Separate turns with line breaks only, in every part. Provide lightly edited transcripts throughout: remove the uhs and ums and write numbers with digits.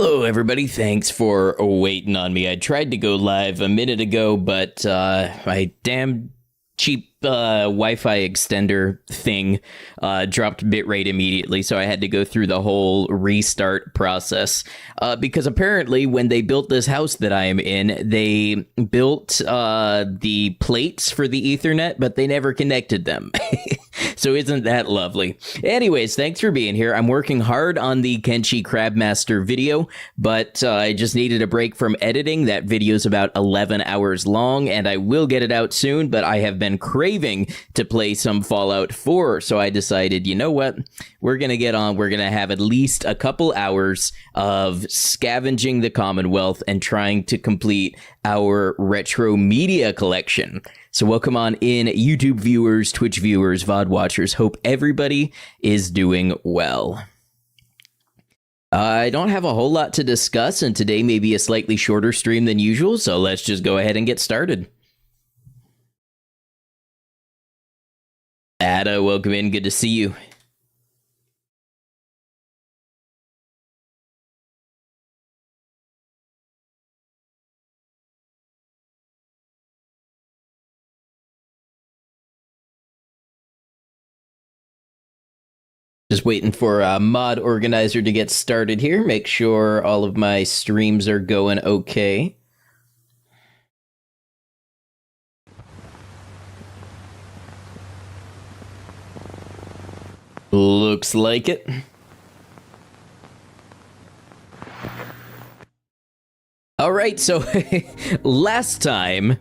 Hello, everybody. Thanks for waiting on me. I tried to go live a minute ago, but my damn cheap Wi-Fi extender thing dropped bitrate immediately, so I had to go through the whole restart process. Because apparently, when they built this house that I am in, they built the plates for the Ethernet, but they never connected them. So isn't that lovely? Anyways, thanks for being here. I'm working hard on the Kenshi Crabmaster video, but I just needed a break from editing. That video's about 11 hours long, and I will get it out soon, but I have been craving to play some Fallout 4, so I decided, you know what? We're going to get on. We're going to have at least a couple hours of scavenging the Commonwealth and trying to complete our retro media collection. So welcome on in, YouTube viewers, Twitch viewers, VOD watchers. Hope everybody is doing well. I don't have a whole lot to discuss, and today may be a slightly shorter stream than usual, so let's just go ahead and get started. Ada, welcome in. Good to see you. Just waiting for a mod organizer to get started here. Make sure all of my streams are going okay. Looks like it. All right, so last time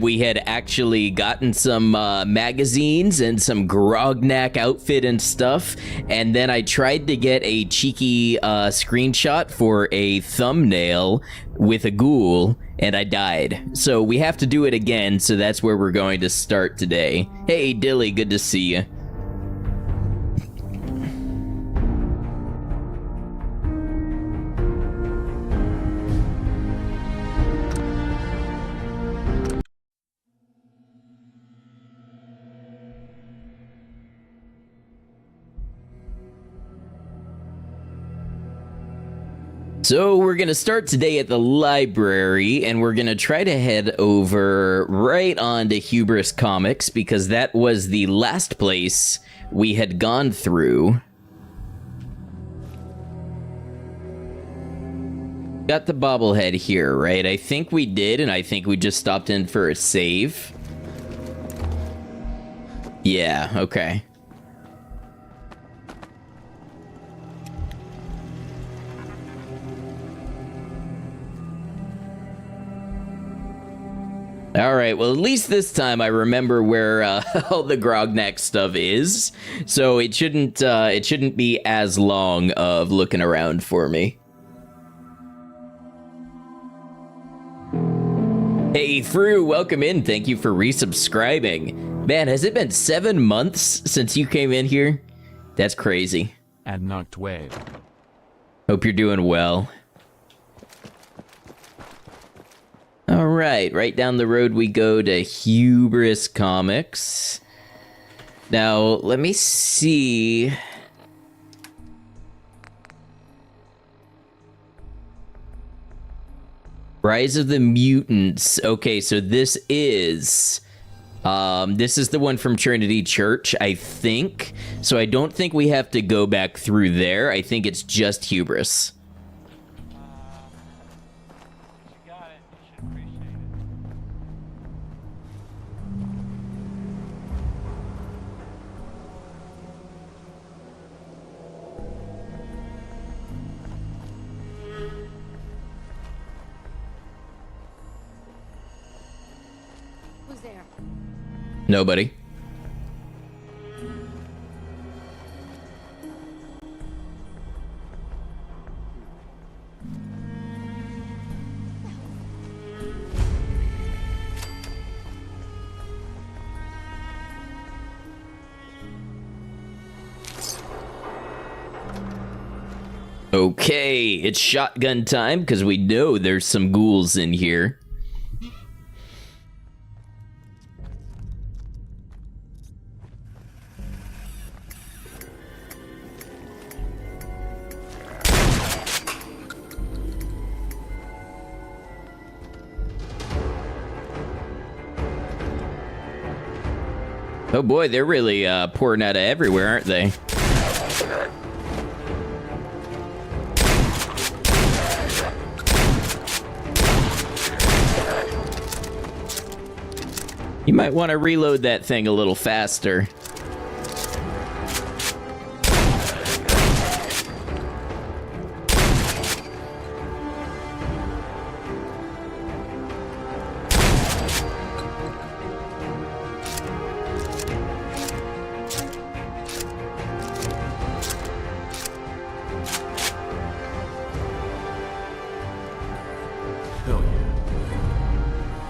we had actually gotten some magazines and some Grognak outfit and stuff, and then I tried to get a cheeky screenshot for a thumbnail with a ghoul, and I died. So we have to do it again, so that's where we're going to start today. Hey, Dilly, good to see you. So we're going to start today at the library, and we're going to try to head over right on to Hubris Comics, because that was the last place we had gone through. Got the bobblehead here, right? I think we did, and I think we just stopped in for a save. Yeah, okay. All right, well, at least this time I remember where all the Grognak stuff is, so it shouldn't be as long of looking around for me. Hey, Fru, welcome in. Thank you for resubscribing. Man, has it been 7 months since you came in here? That's crazy.
And knocked wave.
Hope you're doing well. All right down the road we go to Hubris Comics. Now, let me see. Rise of the Mutants. Okay, so this is the one from Trinity Church, I think. So I don't think we have to go back through there. I think it's just Hubris. Nobody. Okay, it's shotgun time because we know there's some ghouls in here. Oh boy, they're really pouring out of everywhere, aren't they? You might want to reload that thing a little faster.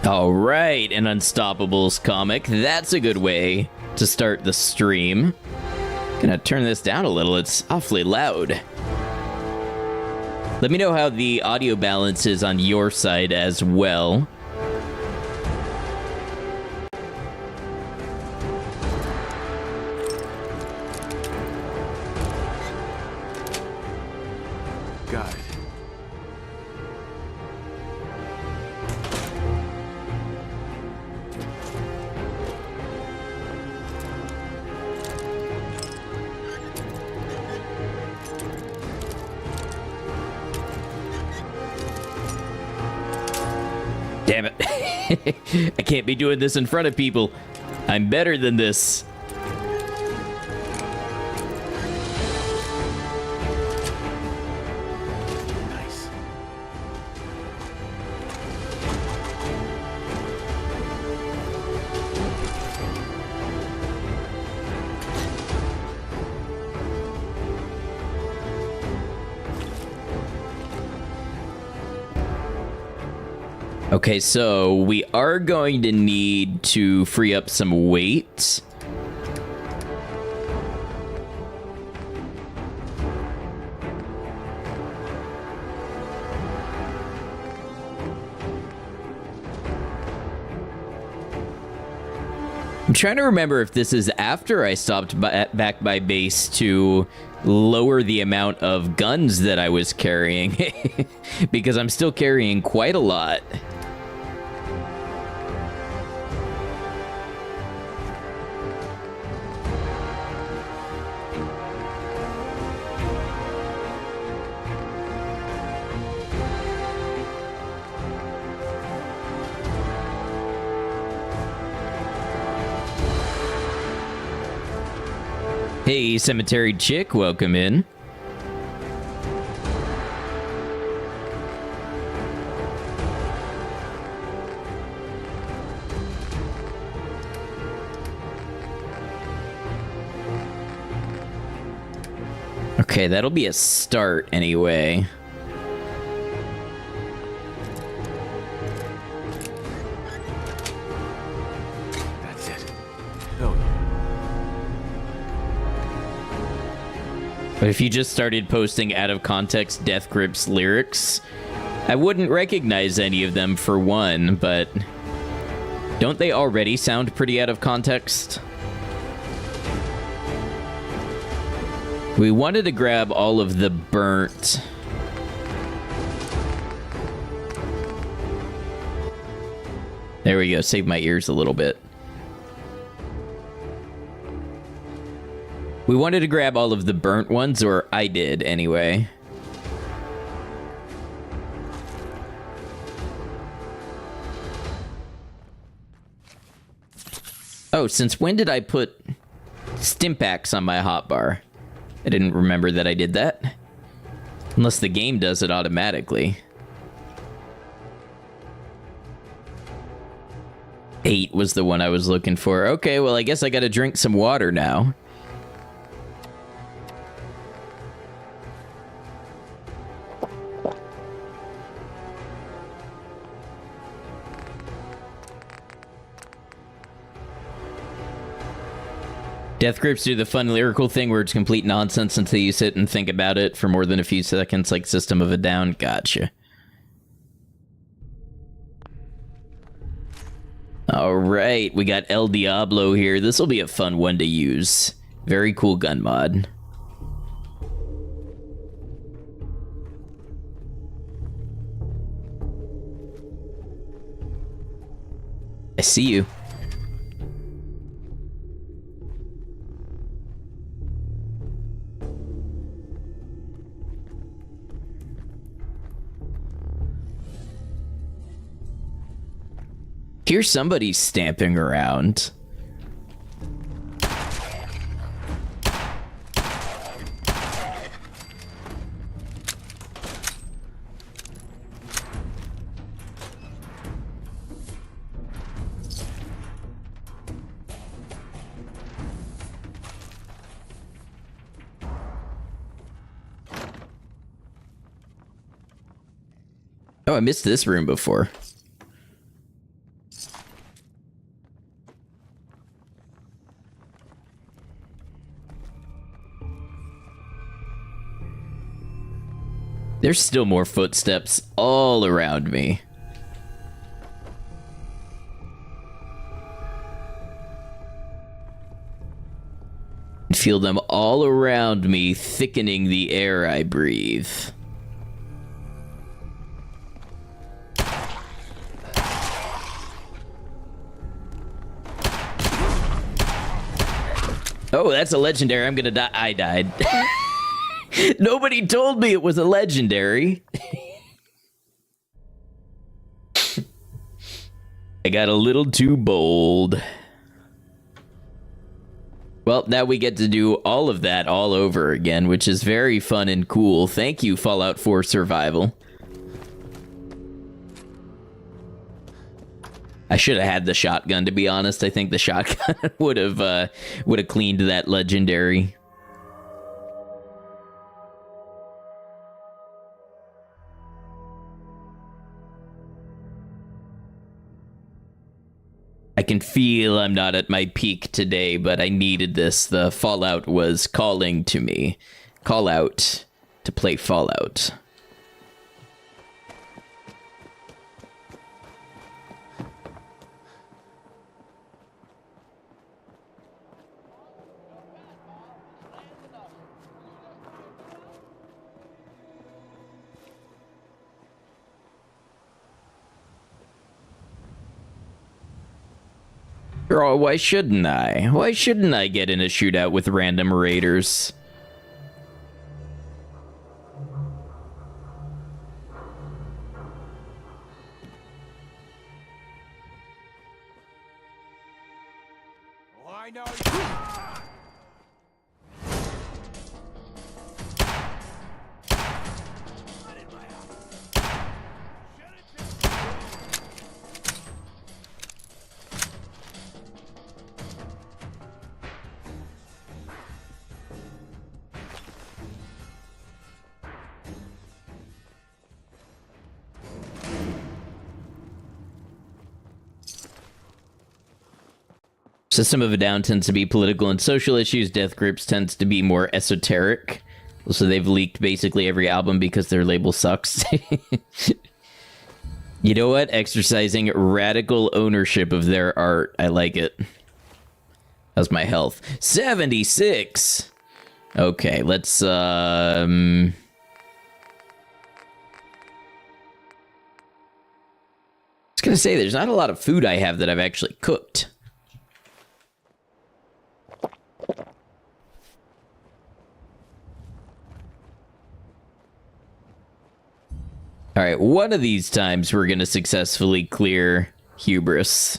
All right, an Unstoppables comic. That's a good way to start the stream. Gonna turn this down a little. It's awfully loud. Let me know how the audio balance is on your side as well.
Got it.
Damn it. I can't be doing this in front of people. I'm better than this.
Nice.
Okay, so we are going to need to free up some weight. I'm trying to remember if this is after I stopped back by base to lower the amount of guns that I was carrying, because I'm still carrying quite a lot. Hey, Cemetery Chick, welcome in. Okay, that'll be a start anyway.
That's it. Hell yeah.
But if you just started posting out of context Death Grip's lyrics, I wouldn't recognize any of them for one, but don't they already sound pretty out of context? We wanted to grab all of the burnt. There we go, save my ears a little bit. We wanted to grab all of the burnt ones, or I did anyway. Oh, since when did I put Stimpaks on my hotbar? I didn't remember that I did that. Unless the game does it automatically. 8 was the one I was looking for. Okay, well, I guess I gotta drink some water now. Death Grips do the fun lyrical thing where it's complete nonsense until you sit and think about it for more than a few seconds, like System of a Down. Gotcha. Alright, we got El Diablo here. This will be a fun one to use. Very cool gun mod. I see you. Here's somebody stamping around. Oh, I missed this room before. There's still more footsteps all around me. Feel them all around me, thickening the air I breathe. Oh, that's a legendary. I'm gonna die. I died. Nobody told me it was a legendary. I got a little too bold. Well, now we get to do all of that all over again, which is very fun and cool. Thank you, Fallout 4 Survival. I should have had the shotgun, to be honest. I think the shotgun would have cleaned that legendary. I can feel I'm not at my peak today, but I needed this. The Fallout was calling to me. Call out to play Fallout. Girl, why shouldn't I? Why shouldn't I get in a shootout with random raiders?
Well, I know
System of a Down tends to be political and social issues. Death Grips tends to be more esoteric. So they've leaked basically every album because their label sucks. You know what? Exercising radical ownership of their art. I like it. How's my health? 76! Okay, let's, I was gonna say, there's not a lot of food I have that I've actually cooked. Alright, one of these times we're gonna successfully clear Hubris.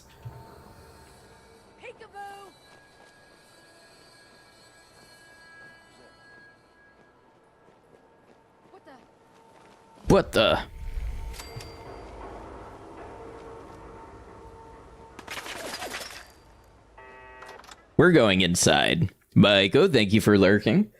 Peekaboo!
What the? We're going inside. Maiko, thank you for lurking.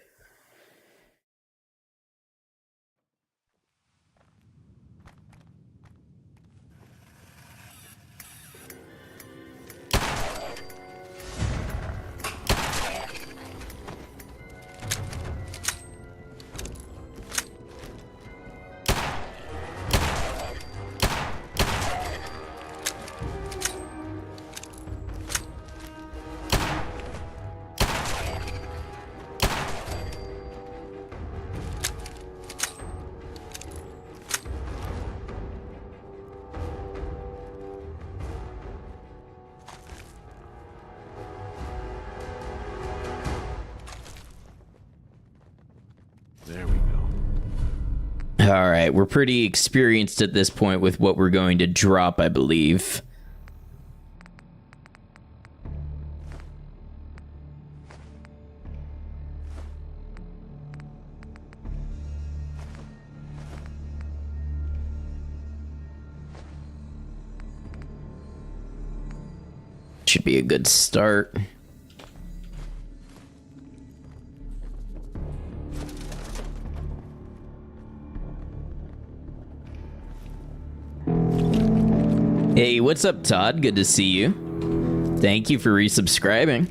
There we go.
All right, we're pretty experienced at this point with what we're going to drop, I believe. should be a good start. Hey, what's up, Todd? Good to see you. Thank you for resubscribing.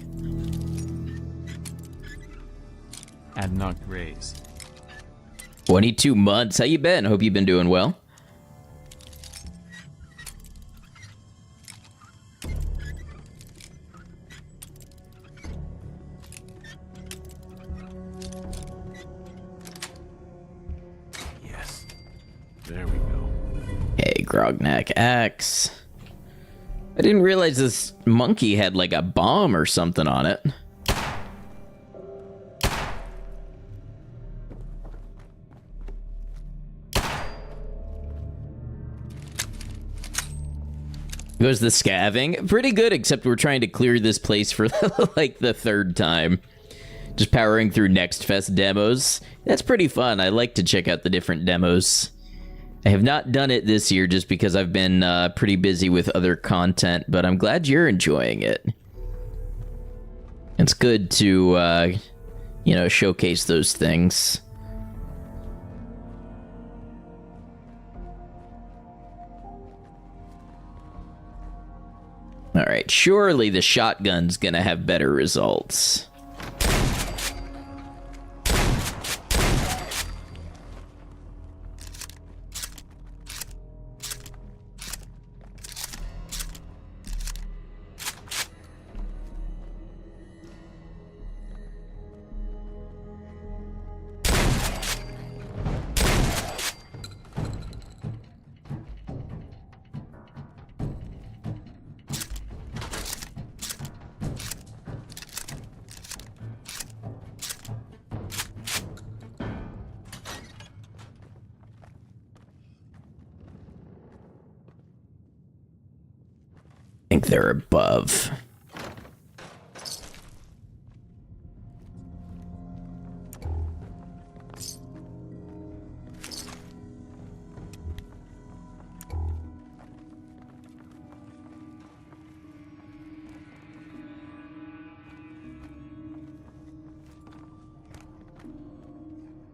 Ad not graze.
22 months. How you been? Hope you've been doing well.
Yes. There we go.
Hey, Grognak Axe. I didn't realize this monkey had like a bomb or something on it. Goes the scavenging. Pretty good, except we're trying to clear this place for like the third time. Just powering through Next Fest demos. That's pretty fun. I like to check out the different demos. I have not done it this year just because I've been pretty busy with other content, but I'm glad you're enjoying it. It's good to, you know, showcase those things. All right, surely the shotgun's gonna have better results. I think they're above.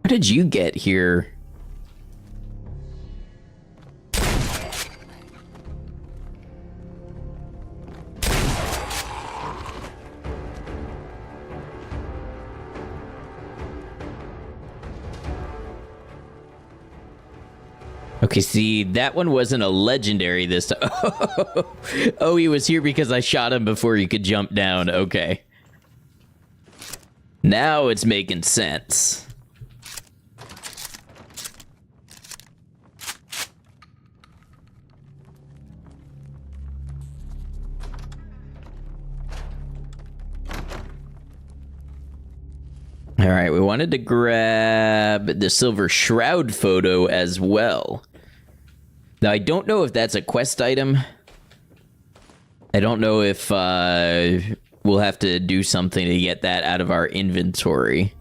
How did you get here? Okay, see, that one wasn't a legendary this time. Oh, he was here because I shot him before he could jump down. Okay. Now it's making sense. All right, we wanted to grab the Silver Shroud photo as well. Now, I don't know if that's a quest item. I don't know if we'll have to do something to get that out of our inventory.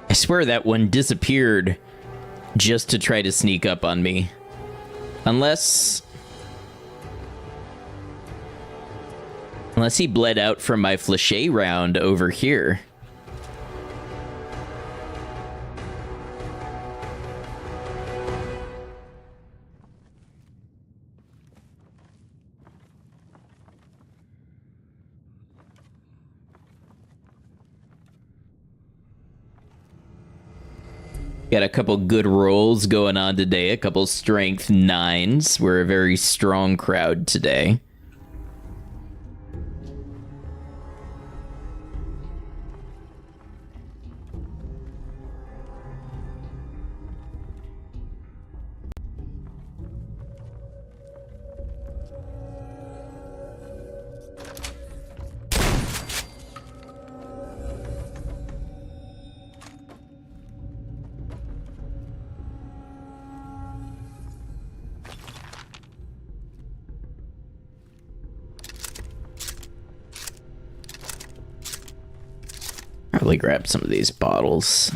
I swear that one disappeared just to try to sneak up on me. Unless he bled out from my flèche round over here. Got a couple good rolls going on today, a couple strength 9s. We're a very strong crowd today. Probably grab some of these bottles.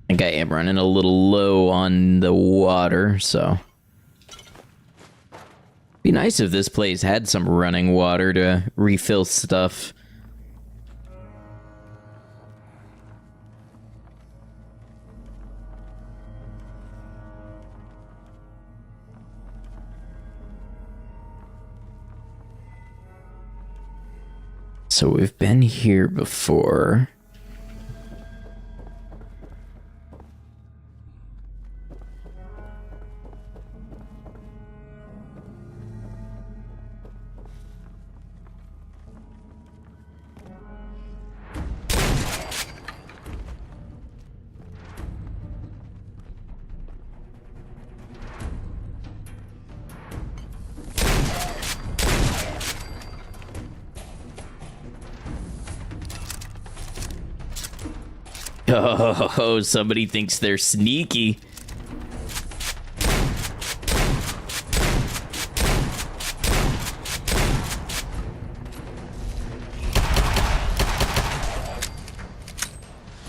I think I am running a little low on the water, so... Be nice if this place had some running water to refill stuff. So we've been here before. Oh, somebody thinks they're sneaky.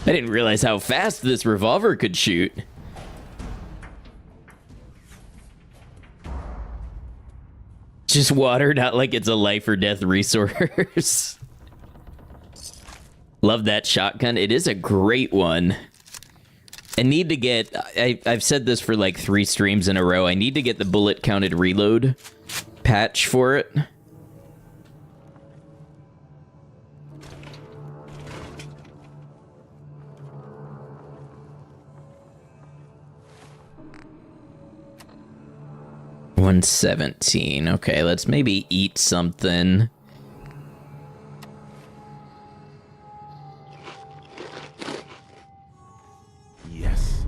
I didn't realize how fast this revolver could shoot. Just water, not like it's a life or death resource. Love that shotgun. It is a great one. I need to get... I've said this for like 3 streams in a row. I need to get the bullet counted reload patch for it. $117. Okay, let's maybe eat something.
Yes.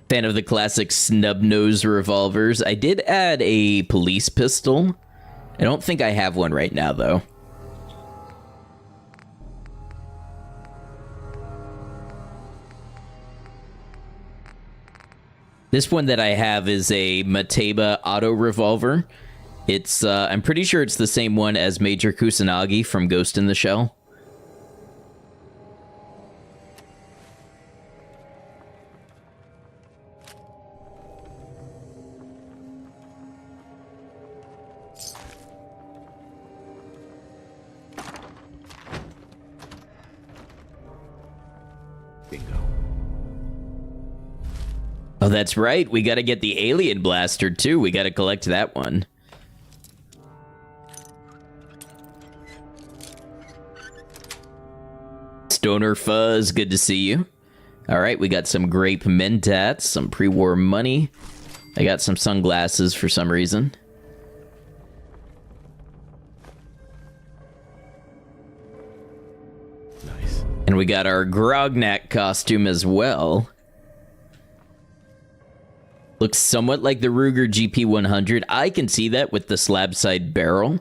Fan of the classic snub-nose revolvers. I did add a police pistol. I don't think I have one right now, though. This one that I have is a Mateba auto revolver. It's, I'm pretty sure it's the same one as Major Kusanagi from Ghost in the Shell.
Bingo.
Oh, that's right. We gotta get the alien blaster, too. We gotta collect that one. Stoner Fuzz, good to see you. Alright, we got some grape mentats, some pre-war money. I got some sunglasses for some reason.
Nice.
And we got our Grognak costume as well. Looks somewhat like the Ruger GP100. I can see that with the slab side barrel.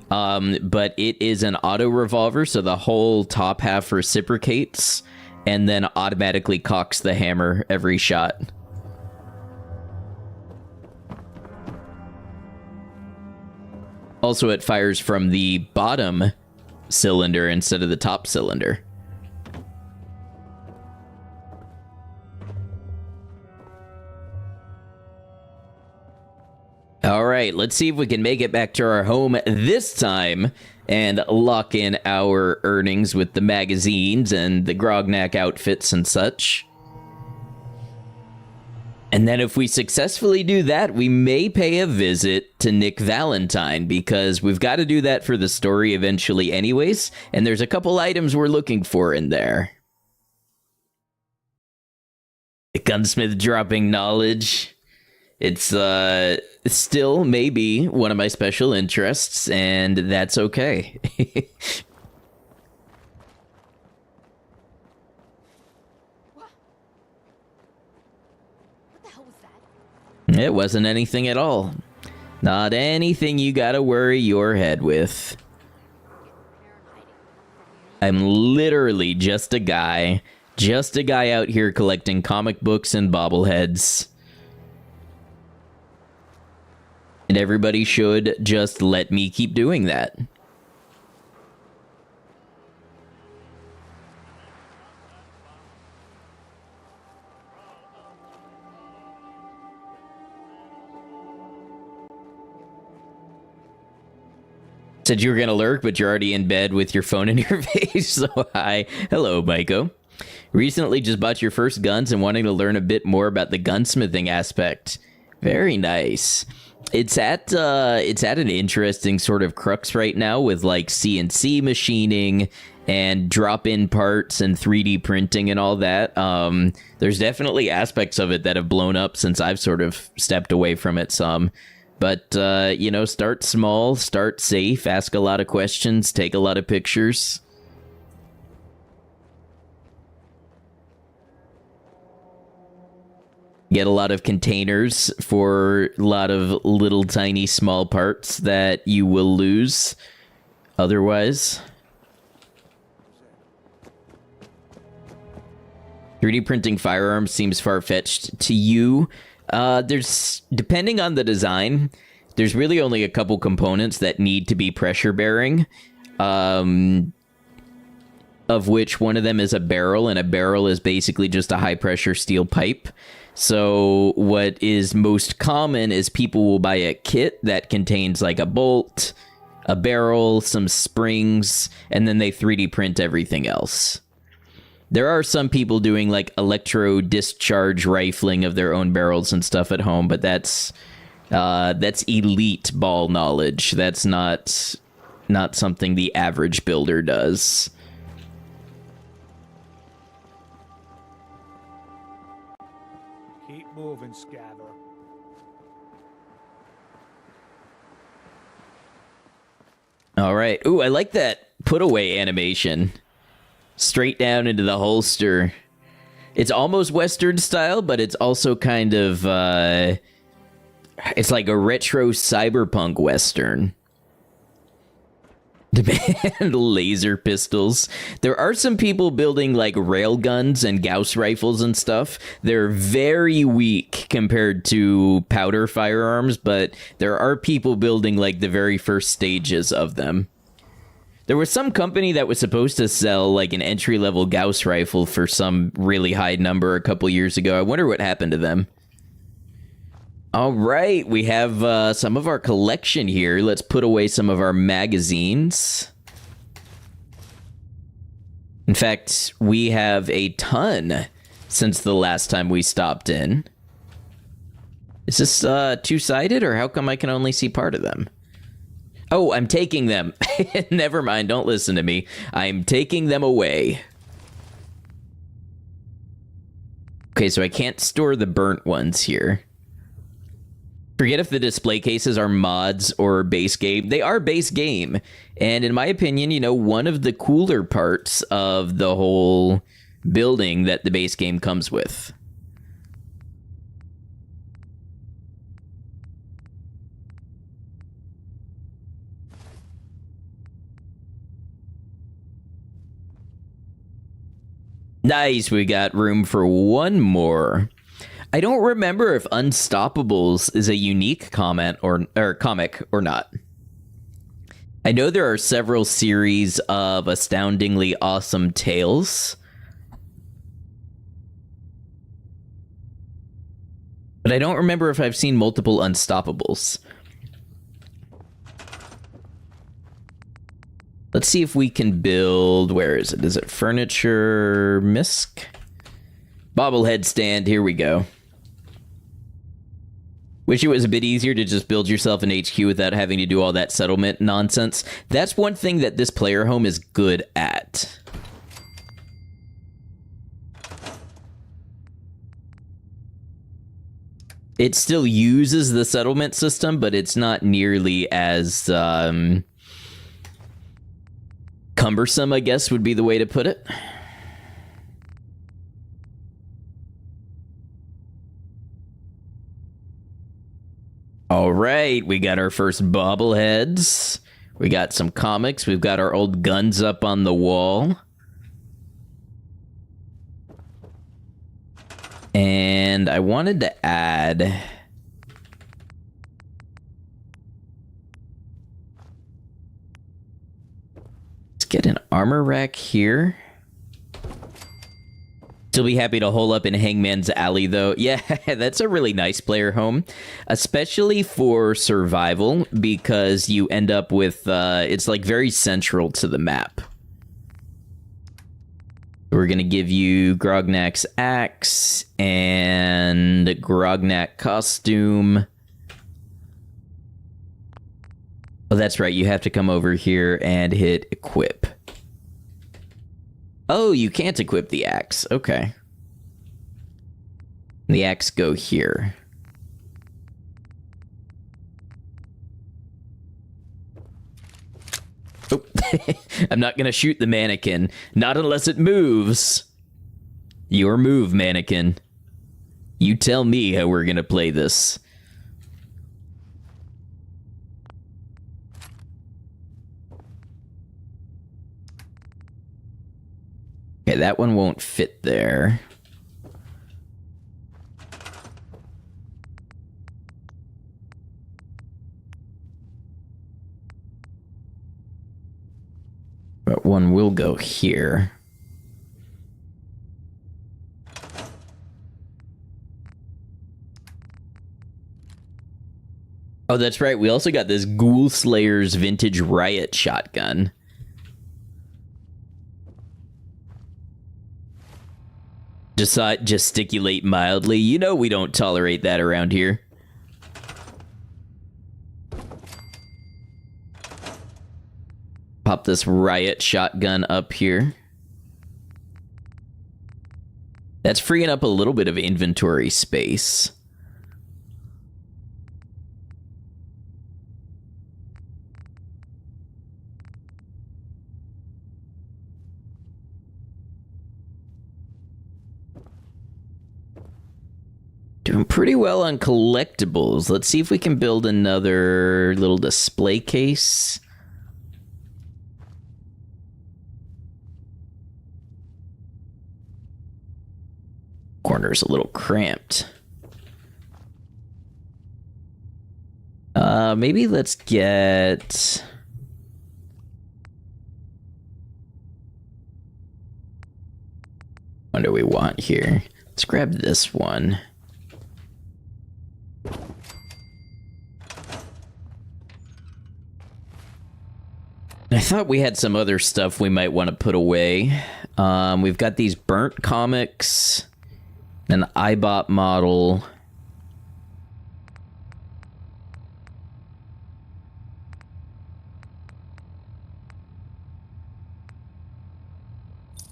But it is an auto revolver, so the whole top half reciprocates and then automatically cocks the hammer every shot. Also, it fires from the bottom cylinder instead of the top cylinder. All right, let's see if we can make it back to our home this time and lock in our earnings with the magazines and the Grognak outfits and such. And then if we successfully do that, we may pay a visit to Nick Valentine, because we've got to do that for the story eventually anyways, and there's a couple items we're looking for in there. The gunsmith dropping knowledge. It's still maybe one of my special interests, and that's okay.
What the hell was that?
It wasn't anything at all. Not anything you gotta worry your head with. I'm literally just a guy out here collecting comic books and bobbleheads. And everybody should just let me keep doing that. Said you were going to lurk, but you're already in bed with your phone in your face. So hi. Hello, Maiko. Recently just bought your first guns and wanting to learn a bit more about the gunsmithing aspect. Very nice. It's at an interesting sort of crux right now with like CNC machining and drop-in parts and 3D printing and all that. There's definitely aspects of it that have blown up since I've sort of stepped away from it some. But, you know, start small, start safe, ask a lot of questions, take a lot of pictures. Get a lot of containers for a lot of little tiny small parts that you will lose otherwise. 3D printing firearms seems far-fetched to you. There's, depending on the design, there's really only a couple components that need to be pressure bearing, of which one of them is a barrel, and a barrel is basically just a high pressure steel pipe. So what is most common is people will buy a kit that contains like a bolt, a barrel, some springs, and then they 3D print everything else. There are some people doing like electro discharge rifling of their own barrels and stuff at home, but that's elite ball knowledge. That's not something the average builder does.
Keep moving, Scaver.
All right. Ooh, I like that put away animation. Straight down into the holster. It's almost Western style, but it's also kind of, it's like a retro cyberpunk Western. Demand laser pistols. There are some people building like rail guns and Gauss rifles and stuff. They're very weak compared to powder firearms, but there are people building like the very first stages of them. There was some company that was supposed to sell like an entry-level Gauss rifle for some really high number a couple years ago. I wonder what happened to them. All right, we have some of our collection here. Let's put away some of our magazines. In fact, we have a ton since the last time we stopped in. Is this two-sided, or how come I can only see part of them? Oh, I'm taking them. Never mind, don't listen to me. I'm taking them away. Okay, so I can't store the burnt ones here. Forget if the display cases are mods or base game. They are base game. And in my opinion, you know, one of the cooler parts of the whole building that the base game comes with. Nice, we got room for one more. I don't remember if Unstoppables is a unique comment or comic or not. I know there are several series of astoundingly awesome tales, but I don't remember if I've seen multiple Unstoppables. Let's see if we can build... Where is it? Is it furniture? Misc? Bobblehead stand. Here we go. Wish it was a bit easier to just build yourself an HQ without having to do all that settlement nonsense. That's one thing that this player home is good at. It still uses the settlement system, but it's not nearly as... cumbersome, I guess, would be the way to put it. All right, we got our first bobbleheads. We got some comics. We've got our old guns up on the wall. And I wanted to add armor rack here. Still be happy to hole up in Hangman's Alley, though. Yeah, that's a really nice player home, especially for survival, because you end up with, it's like very central to the map. We're going to give you Grognak's axe and Grognak costume. Oh, that's right. You have to come over here and hit equip. Oh, you can't equip the axe. Okay. The axe go here. Oh, I'm not gonna shoot the mannequin. Not unless it moves. Your move, mannequin. You tell me how we're gonna play this. Okay, that one won't fit there. But one will go here. Oh, that's right. We also got this Ghoul Slayer's vintage riot shotgun. Gesticulate mildly. You know we don't tolerate that around here. Pop this riot shotgun up here. That's freeing up a little bit of inventory space. Doing pretty well on collectibles. Let's see if we can build another little display case. Corner's a little cramped. Maybe let's get... What do we want here? Let's grab this one. I thought we had some other stuff we might want to put away. We've got these burnt comics, an iBot model.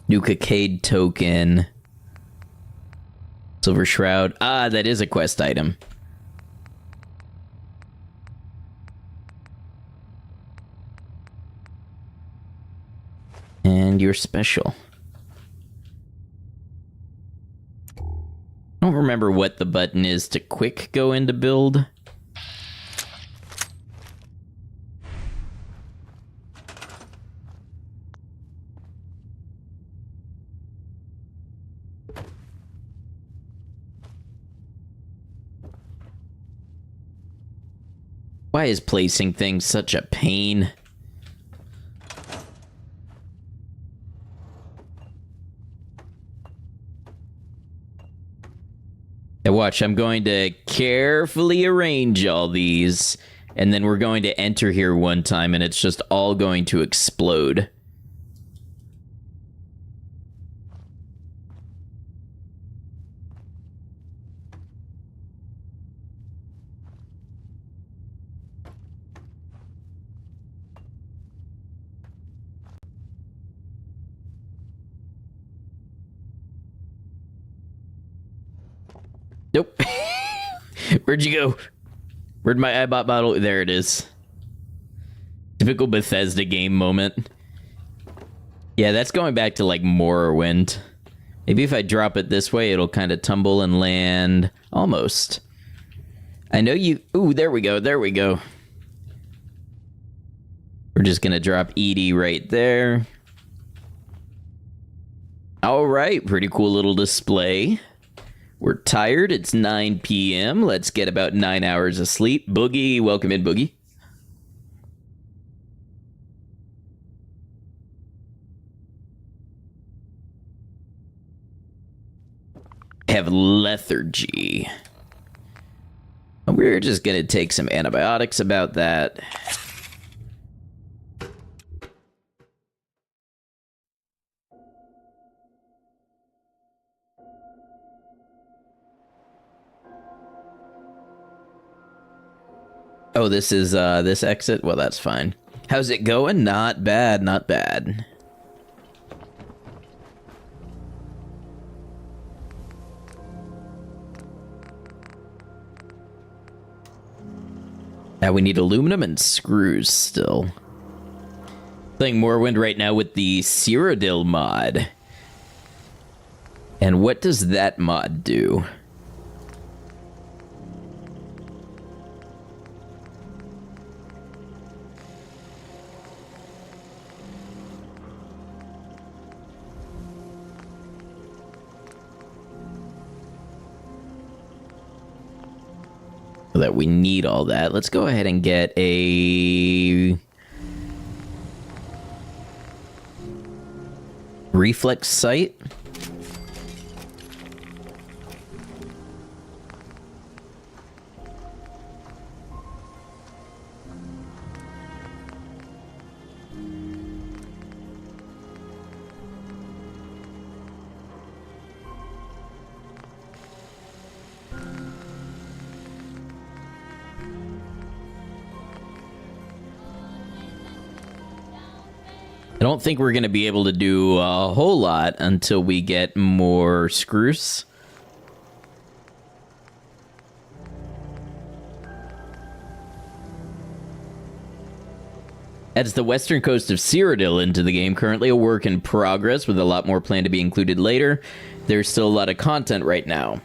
Nuka-Cade token. Silver Shroud. Ah, that is a quest item. And you're special. I don't remember what the button is to quick go into build. Why is placing things such a pain? Now watch, I'm going to carefully arrange all these, and then we're going to enter here one time, and it's just all going to explode. Nope. Where'd you go? Where'd my iBot model? There it is. Typical Bethesda game moment. Yeah, that's going back to like Morrowind. Maybe if I drop it this way, it'll kind of tumble and land. Almost. I know you... Ooh, there we go. There we go. We're just going to drop Edie right there. All right. Pretty cool little display. We're tired. It's 9 p.m. Let's get about 9 hours of sleep. Boogie, welcome in, Boogie. have lethargy. We're just gonna take some antibiotics about that. Oh, this is this exit? Well, that's fine. How's it going? Not bad, not bad. Now we need aluminum and screws still. Playing Morrowind right now with the Cyrodiil mod. And what does that mod do? That we need all that. Let's go ahead and get a reflex sight. I don't think we're going to be able to do a whole lot until we get more screws. Adds the western coast of Cyrodiil into the game, currently a work in progress with a lot more planned to be included later. There's still a lot of content right now.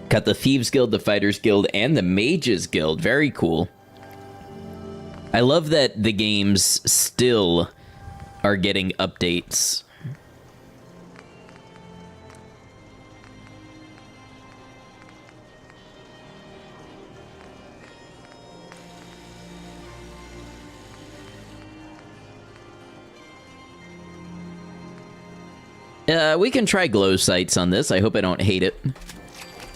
Got the Thieves Guild, the Fighters Guild, and the Mages Guild. Very cool. I love that the games still are getting updates. We can try glow sights on this. I hope I don't hate it.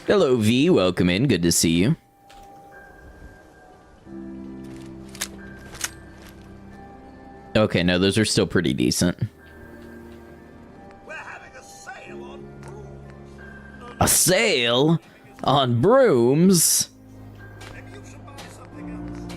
Hello, V. Welcome in. Good to see you. Okay, no, those are still pretty decent.
We're having a sale on brooms.
A sale on brooms?
Maybe you should buy something else.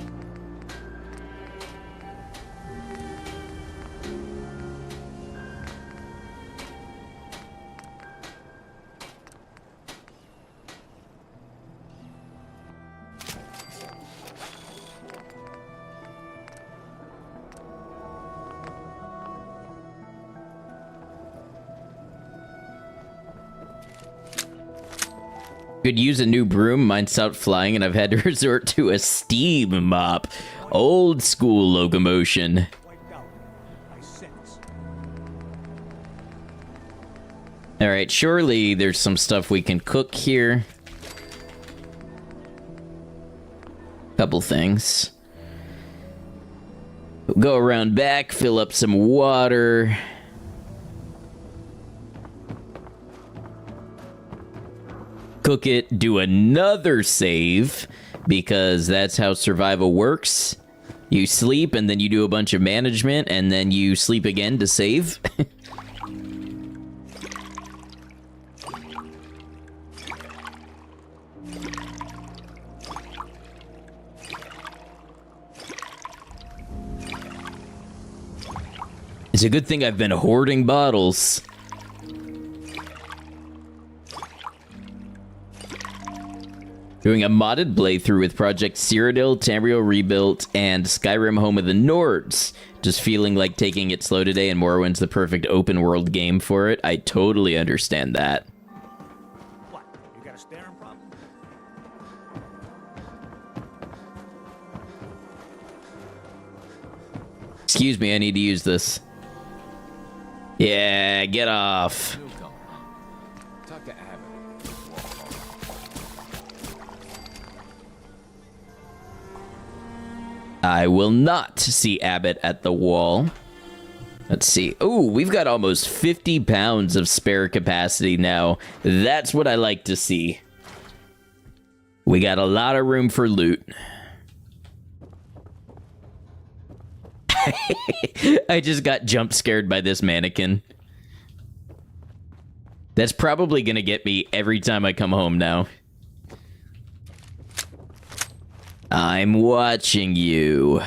Could use a new broom. Mine stopped flying and I've had to resort to a steam mop. Old school locomotion.
Wiped out. I sense.
Alright, surely there's some stuff we can cook here. Couple things. We'll go around back, fill up some water. Cook it, do another save, because that's how survival works. You sleep, and then you do a bunch of management, and then you sleep again to save. It's a good thing I've been hoarding bottles. Doing a modded playthrough with Project Cyrodiil, Tamriel Rebuilt, and Skyrim Home of the Nords. Just feeling like taking it slow today, and Morrowind's the perfect open world game for it. I totally understand that.
What? You got a staring problem?
Excuse me, I need to use this. Yeah, get off.
Newcomer. Talk to Abbott.
I will not see Abbott at the wall. Let's see. Oh, we've got almost 50 pounds of spare capacity now. That's what I like to see. We got a lot of room for loot. I just got jump scared by this mannequin. That's probably gonna get me every time I come home now. I'm watching you.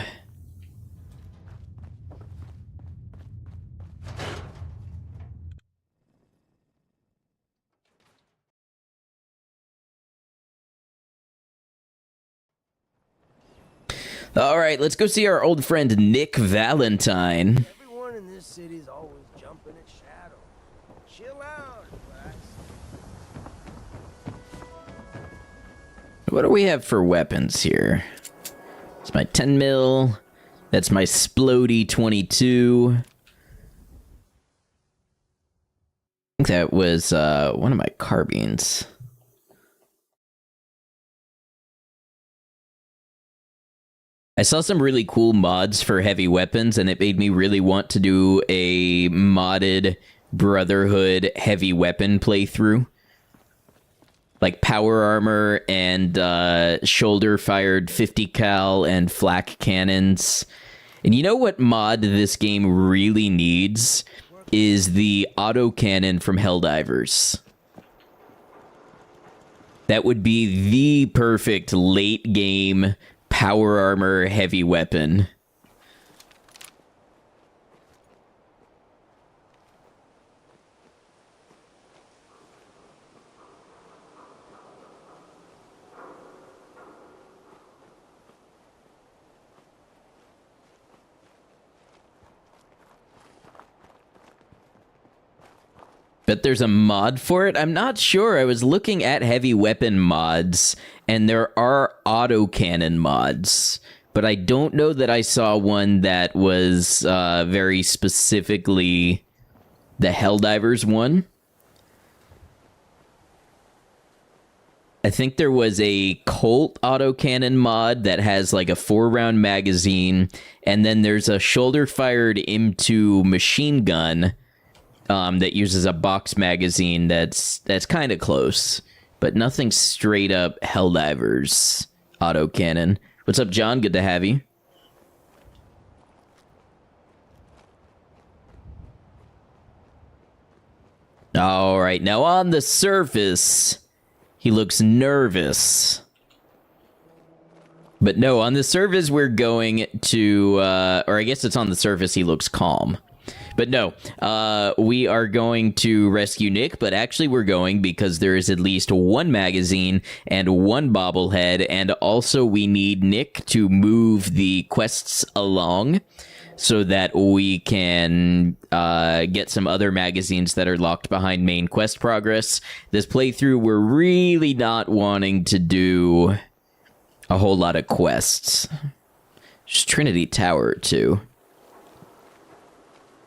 All right, let's go see our old friend Nick Valentine.
Everyone in this city's always jumping at Shadow. Chill out, relax.
What do we have for weapons here? It's my 10 mil. That's my Splody 22. I think that was one of my carbines. I saw some really cool mods for heavy weapons, and it made me really want to do a modded Brotherhood heavy weapon playthrough. Like power armor and shoulder-fired 50 cal and flak cannons. And you know what mod this game really needs? Is the autocannon from Helldivers. That would be the perfect late game power armor heavy weapon. But there's a mod for it? I'm not sure. I was looking at heavy weapon mods, and there are autocannon mods. But I don't know that I saw one that was very specifically the Helldivers one. I think there was a Colt autocannon mod that has like a 4-round magazine, and then there's a shoulder-fired M2 machine gun that uses a box magazine that's kind of close, but nothing straight up Helldivers autocannon. What's up, John? Good to have you. All right, now on the surface, he looks nervous. But no, on the surface we're going to, or I guess it's on the surface he looks calm. But no, we are going to rescue Nick, but actually we're going because there is at least one magazine and one bobblehead, and also we need Nick to move the quests along so that we can get some other magazines that are locked behind main quest progress. This playthrough, we're really not wanting to do a whole lot of quests. Just Trinity Tower, too.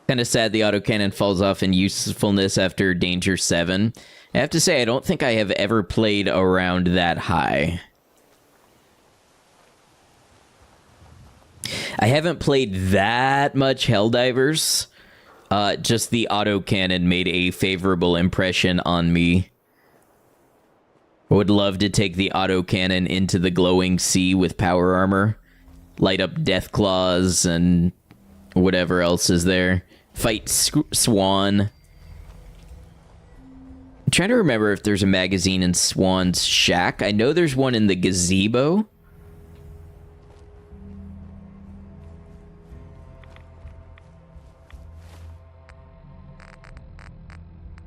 Kind of sad the autocannon falls off in usefulness after Danger 7. I have to say, I don't think I have ever played around that high. I haven't played that much Helldivers. Just the autocannon made a favorable impression on me. I would love to take the autocannon into the glowing sea with power armor. Light up death claws and whatever else is there. Fight Swan. I'm trying to remember if there's a magazine in Swan's shack. I know there's one in the gazebo.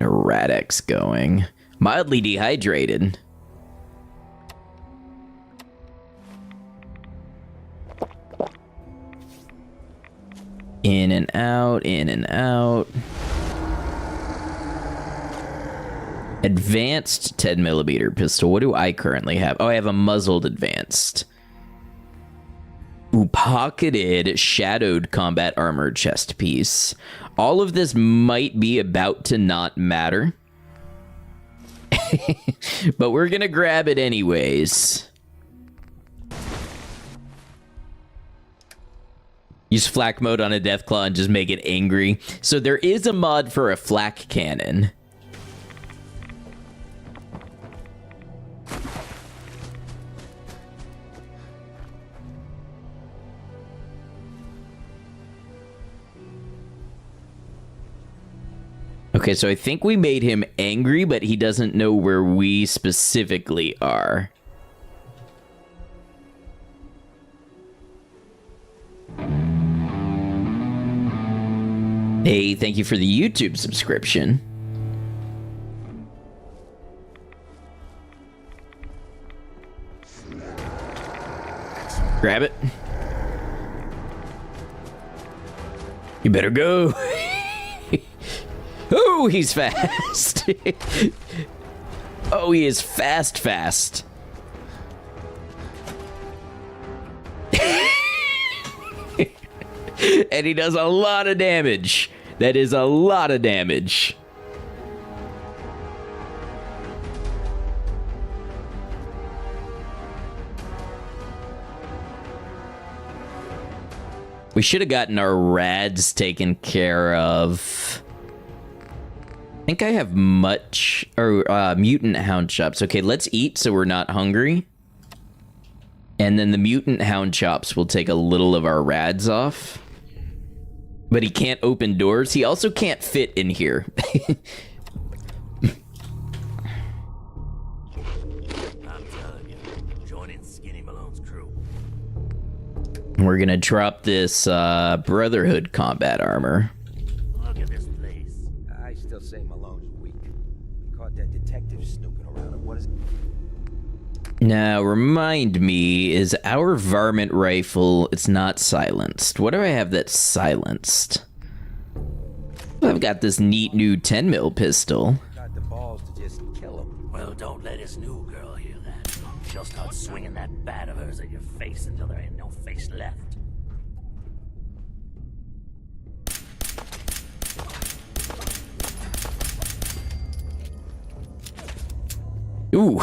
Radix going. Mildly dehydrated. In and out, in and out. Advanced 10mm pistol. What do I currently have? Oh, I have a muzzled advanced. Ooh, pocketed shadowed combat armor chest piece. All of this might be about to not matter. But we're gonna grab it anyways. Use flak mode on a Deathclaw and just make it angry. So there is a mod for a flak cannon. Okay, so I think we made him angry, but he doesn't know where we specifically are. Hey, thank you for the YouTube subscription. Grab it. You better go. Oh, he's fast. Oh, he is fast. And he does a lot of damage. That is a lot of damage. We should have gotten our rads taken care of. I think I have mutant hound chops. Okay, let's eat so we're not hungry. And then the mutant hound chops will take a little of our rads off. But he can't open doors. He also can't fit in here.
I'm telling you, join in Skinny Malone's crew.
We're gonna drop this Brotherhood combat armor.
Look at this place.
I still say Malone's weak. We caught that detective snooping around him. What is...
Now, remind me, is our varmint rifle, it's not silenced. What do I have that's silenced? I've got this neat new 10mm pistol.
Got the balls to just kill him.
Well, don't let his new girl hear that. She'll start swinging that bat of hers at your face until there ain't no face left.
Ooh.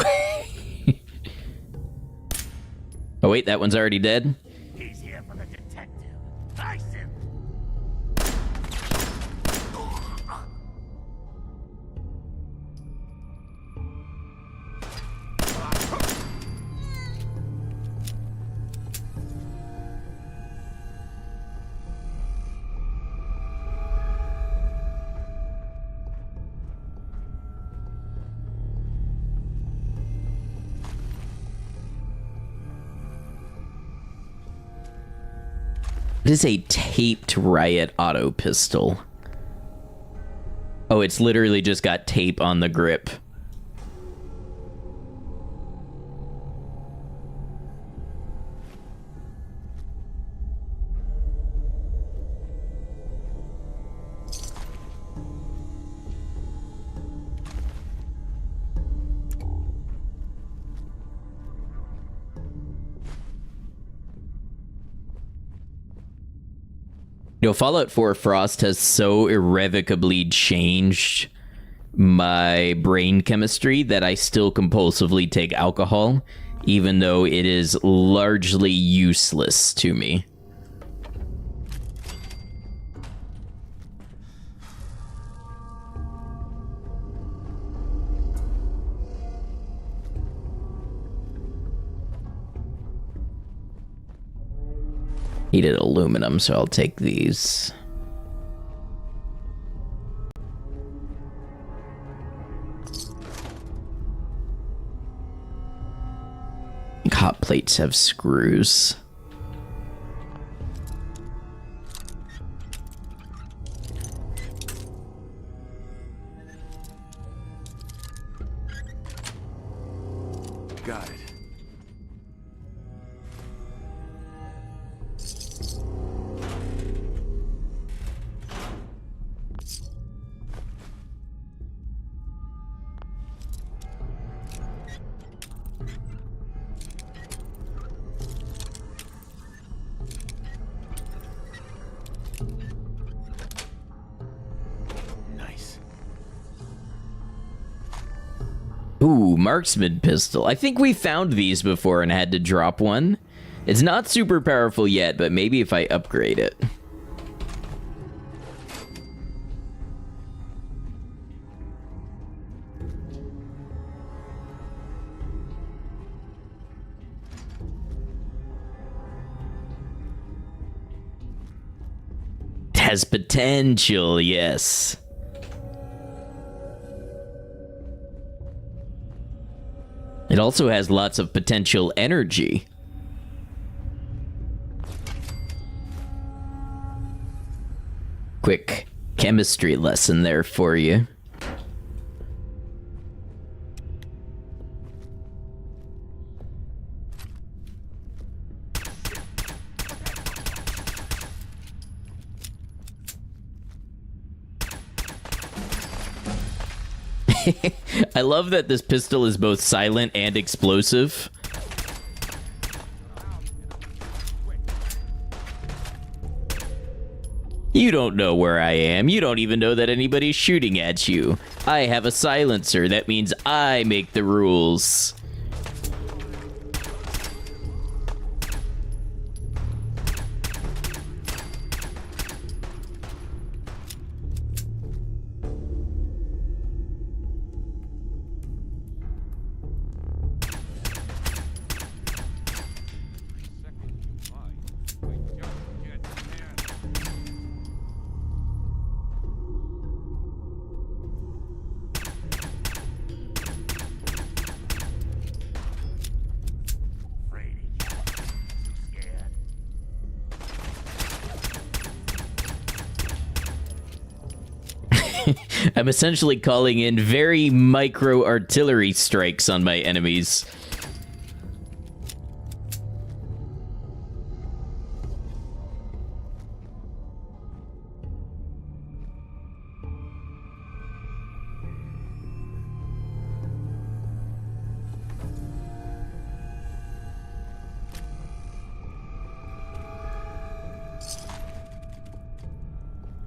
Oh wait, that one's already dead?
He's here for the detective. Ice him!
It is a taped riot auto pistol. Oh, it's literally just got tape on the grip. You know, Fallout 4 Frost has so irrevocably changed my brain chemistry that I still compulsively take alcohol, even though it is largely useless to me. Needed aluminum, so I'll take these. Hot plates have screws.
Got it.
Ooh, marksman pistol. I think we found these before and had to drop one. It's not super powerful yet, but maybe if I upgrade it. Has potential, yes. It also has lots of potential energy. Quick chemistry lesson there for you. I love that this pistol is both silent and explosive. You don't know where I am. You don't even know that anybody's shooting at you. I have a silencer. That means I make the rules. I'm essentially calling in very micro artillery strikes on my enemies.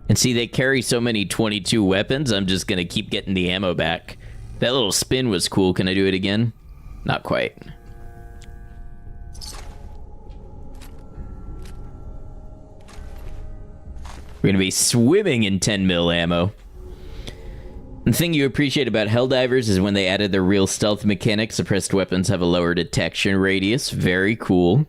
And see, they carry so many 22 weapons, I'm just gonna keep getting the ammo back. That little spin was cool. Can I do it again? Not quite. We're gonna be swimming in 10 mil ammo. The thing you appreciate about Helldivers is when they added their real stealth mechanic, suppressed weapons have a lower detection radius. Very cool.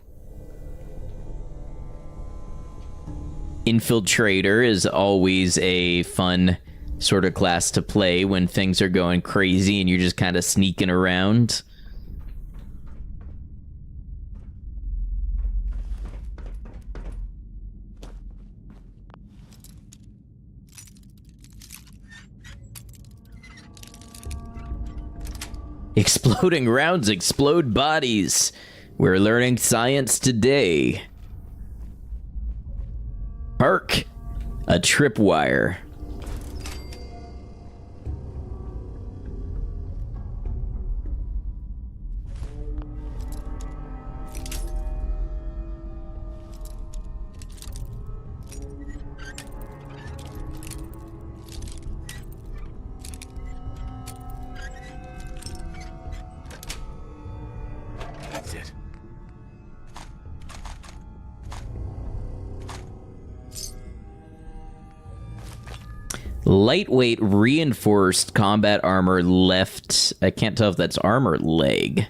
Infiltrator is always a fun sort of class to play when things are going crazy and you're just kind of sneaking around. Exploding rounds explode bodies. We're learning science today. Hark! A tripwire.
That's it.
Lightweight reinforced combat armor left. I can't tell if that's arm or leg.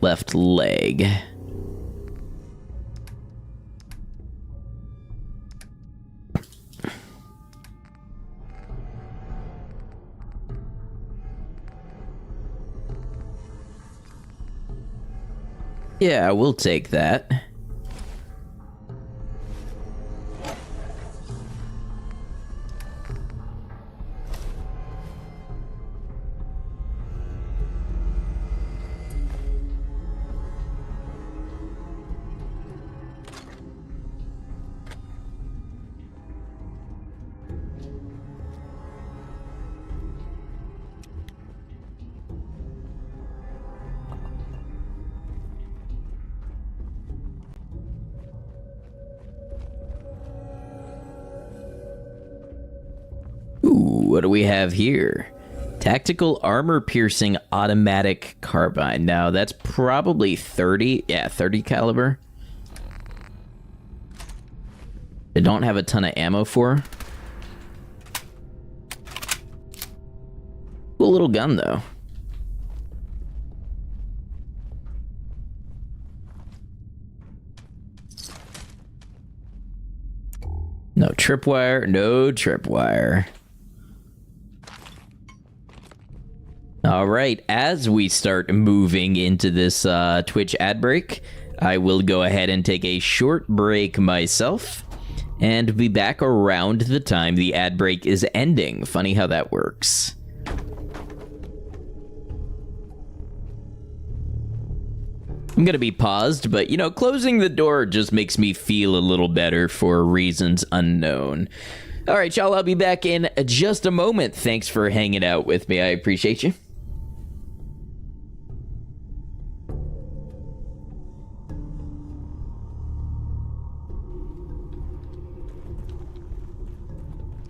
Left leg. Yeah, we'll take that. Ooh, what do we have here? Tactical armor piercing automatic carbine. Now that's probably 30. Yeah, 30 caliber. I don't have a ton of ammo for. Cool little gun though. No tripwire, no tripwire. All right, as we start moving into this Twitch ad break, I will go ahead and take a short break myself and be back around the time the ad break is ending. Funny how that works. I'm gonna be paused, but, you know, closing the door just makes me feel a little better for reasons unknown. All right, y'all, I'll be back in just a moment. Thanks for hanging out with me. I appreciate you.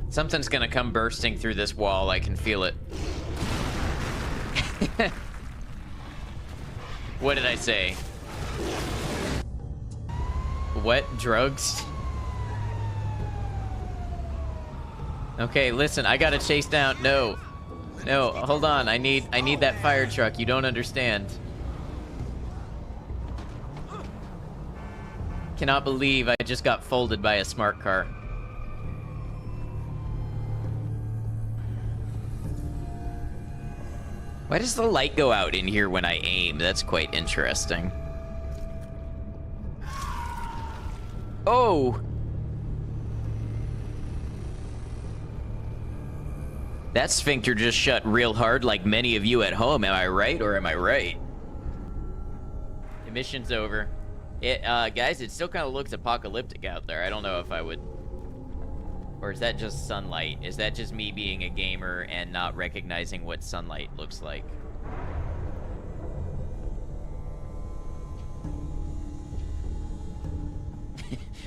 Something's gonna come bursting through this wall. I can feel it. What did I say? What? Drugs? Okay, listen, I gotta chase down. No, hold on. I need that fire truck. You don't understand. Cannot believe I just got folded by a smart car. Why does the light go out in here when I aim? That's quite interesting. Oh! That sphincter just shut real hard like many of you at home. Am I right or am I right? The mission's over. Guys, it still kind of looks apocalyptic out there. I don't know if I would... Or is that just sunlight? Is that just me being a gamer and not recognizing what sunlight looks like?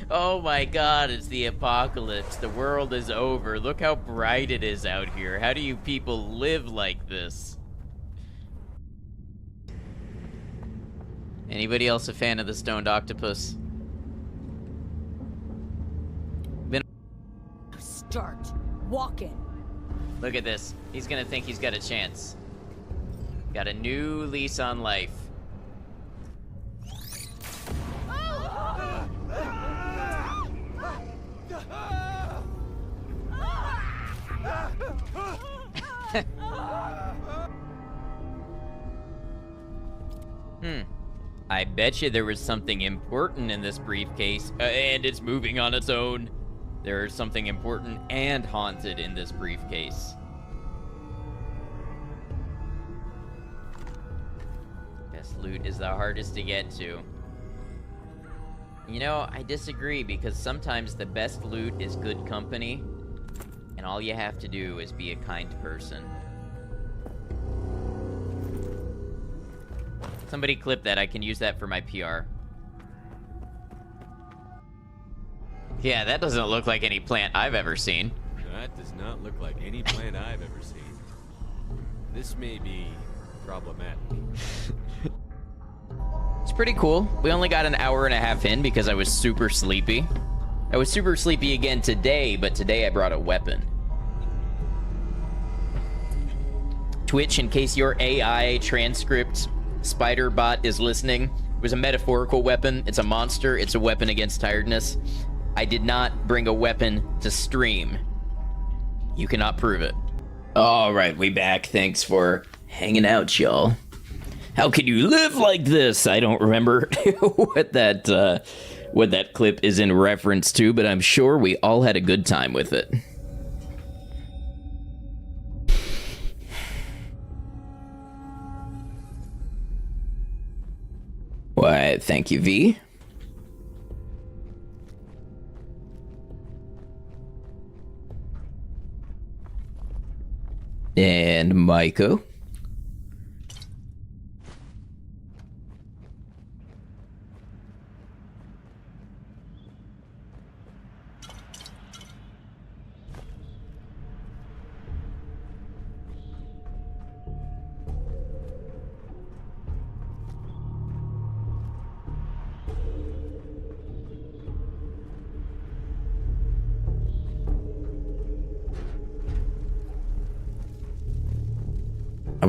Oh my god, it's the apocalypse. The world is over. Look how bright it is out here. How do you people live like this? Anybody else a fan of the stoned octopus?
Start walking.
Look at this. He's gonna think he's got a chance. Got a new lease on life. I bet you there was something important in this briefcase, and it's moving on its own. There's something important and haunted in this briefcase. Best loot is the hardest to get to. You know, I disagree, because sometimes the best loot is good company, and all you have to do is be a kind person. Somebody clip that. I can use that for my PR. Yeah, that doesn't look like any plant I've ever seen.
That does not look like any plant I've ever seen. This may be problematic.
It's pretty cool. We only got an hour and a half in because I was super sleepy. I was super sleepy again today, but today I brought a weapon. Twitch, in case your AI transcript spider bot is listening, it was a metaphorical weapon. It's a monster. It's a weapon against tiredness. I did not bring a weapon to stream. You cannot prove it.
All right, we back. Thanks for hanging out, y'all. How can you live like this? I don't remember what that clip is in reference to, but I'm sure we all had a good time with it. Why, thank you, V. And Maiko.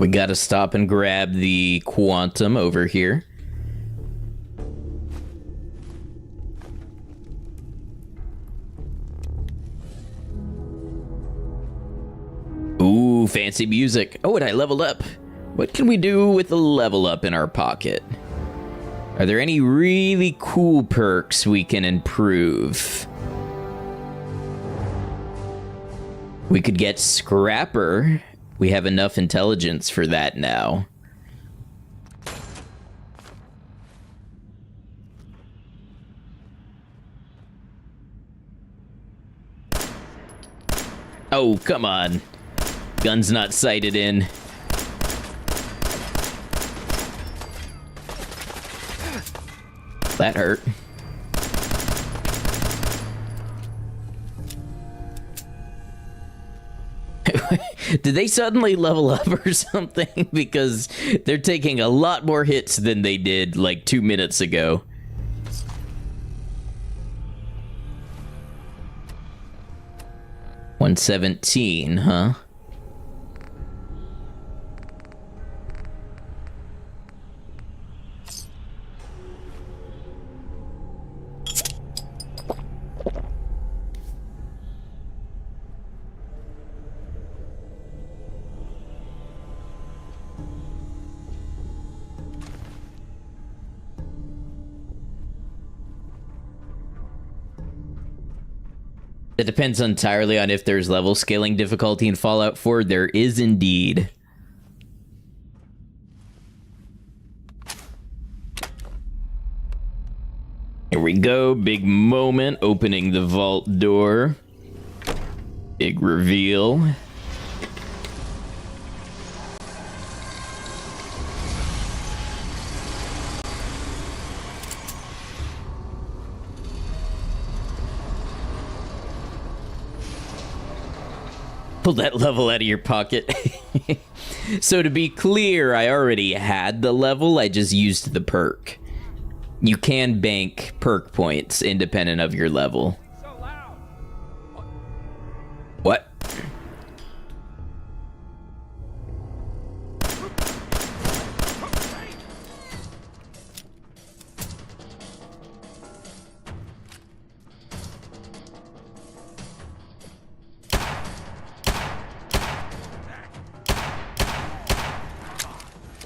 We gotta stop and grab the quantum over here. Ooh, fancy music. Oh, and I leveled up. What can we do with a level up in our pocket? Are there any really cool perks we can improve? We could get Scrapper. We have enough intelligence for that now. Oh, come on. Gun's not sighted in. That hurt. Did they suddenly level up or something? Because they're taking a lot more hits than they did like 2 minutes ago. $117, huh? It depends entirely on if there's level scaling difficulty in Fallout 4. There is indeed. Here we go. Big moment. Opening the vault door. Big reveal. Pull that level out of your pocket. So to be clear, I already had the level, I just used the perk. You can bank perk points independent of your level. What?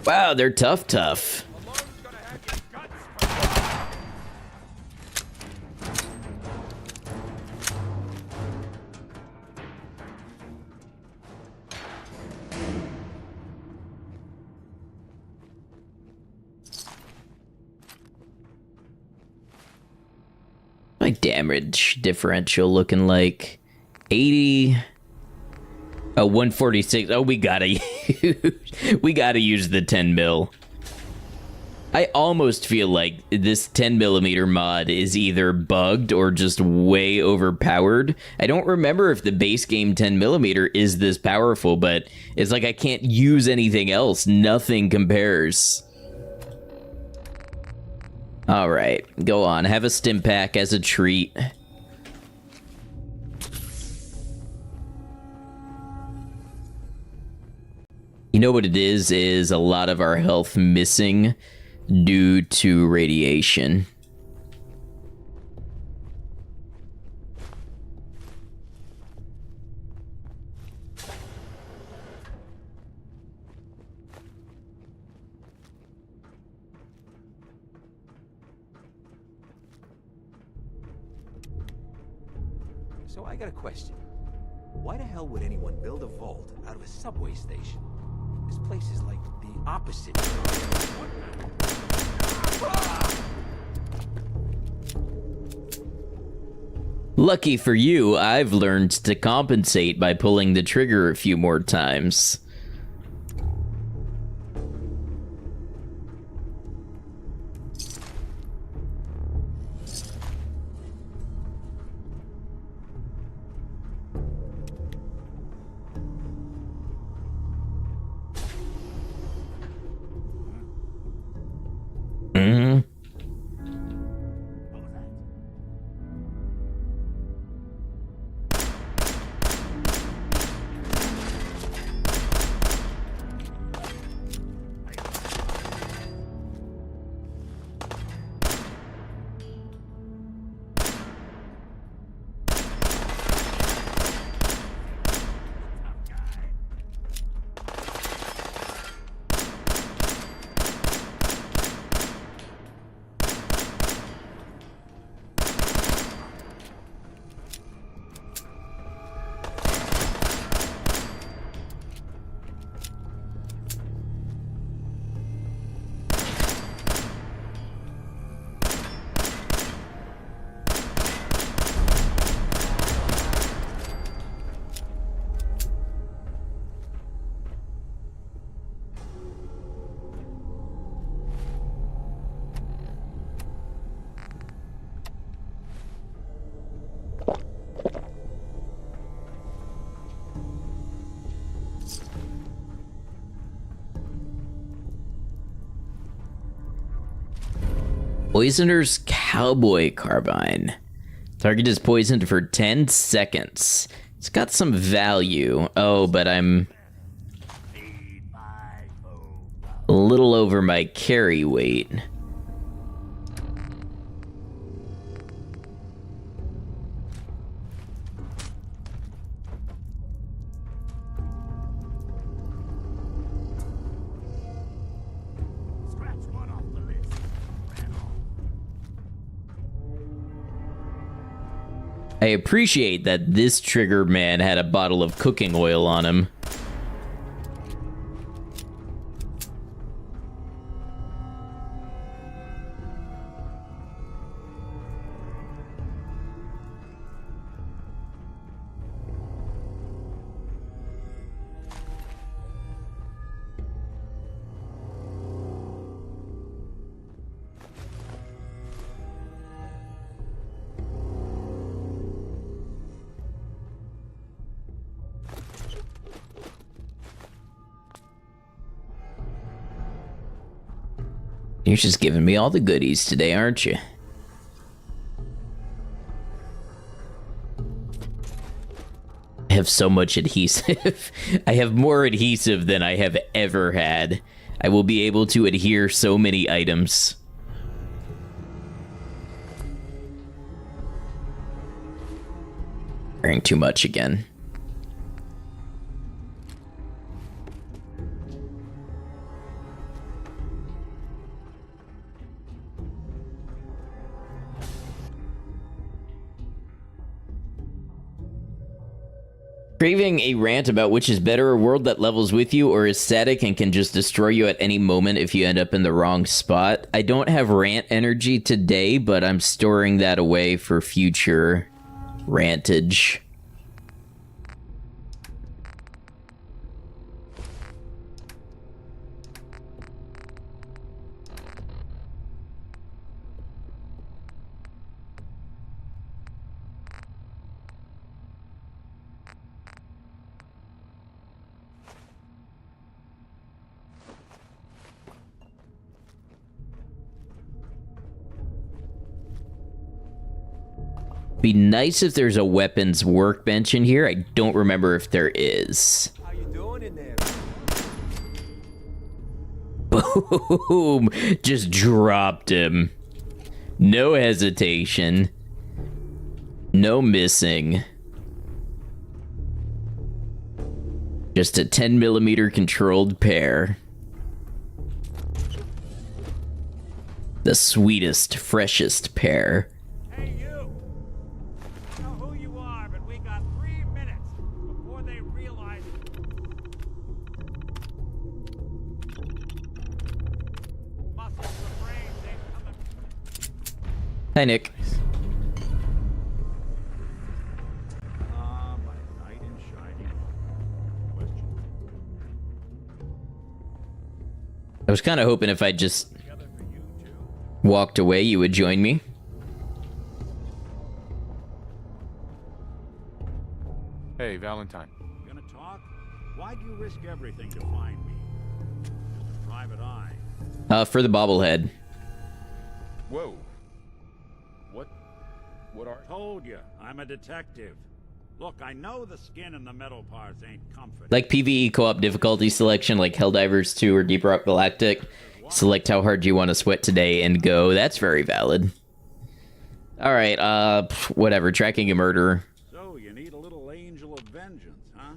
Wow, they're tough. My damage differential looking like 80. Oh, 146. Oh, we gotta use the 10 mil. I almost feel like this 10mm mod is either bugged or just way overpowered. I don't remember if the base game 10mm is this powerful, but it's like I can't use anything else. Nothing compares. All right, go on. Have a stim pack as a treat. You know what it is a lot of our health missing due to radiation.
So I got a question. Why the hell would anyone build a vault out of a subway station? This place is like the opposite.
Lucky for you, I've learned to compensate by pulling the trigger a few more times. Poisoner's Cowboy Carbine. Target is poisoned for 10 seconds. It's got some value. Oh, but I'm a little over my carry weight. I appreciate that this trigger man had a bottle of cooking oil on him. You're just giving me all the goodies today, aren't you? I have so much adhesive. I have more adhesive than I have ever had. I will be able to adhere so many items. Wearing too much again. Craving a rant about which is better, a world that levels with you or is static and can just destroy you at any moment if you end up in the wrong spot? I don't have rant energy today, but I'm storing that away for future rantage. Be nice if there's a weapons workbench in here. I don't remember if there is.
How you doing in there?
Boom! Just dropped him. No hesitation. No missing. Just a 10mm controlled pair. The sweetest, freshest pair.
Hey, you! I know who you are, but we got 3 minutes before they realize. Muscles the brains ain't coming.
Hi, Nick.
My knight in shining. Question.
I was kind of hoping if I just walked away, you would join me.
Hey, Valentine.
Gonna talk? Why'd you risk everything to find me? Just a private eye.
For the bobblehead.
Whoa. What are...
Told you, I'm a detective. Look, I know the skin and the metal parts ain't comforting.
Like PvE co-op difficulty selection, like Helldivers 2 or Deep Rock Galactic. Select how hard you want to sweat today and go. That's very valid. Alright, whatever. Tracking a murderer.
So, you need a little angel of vengeance, huh?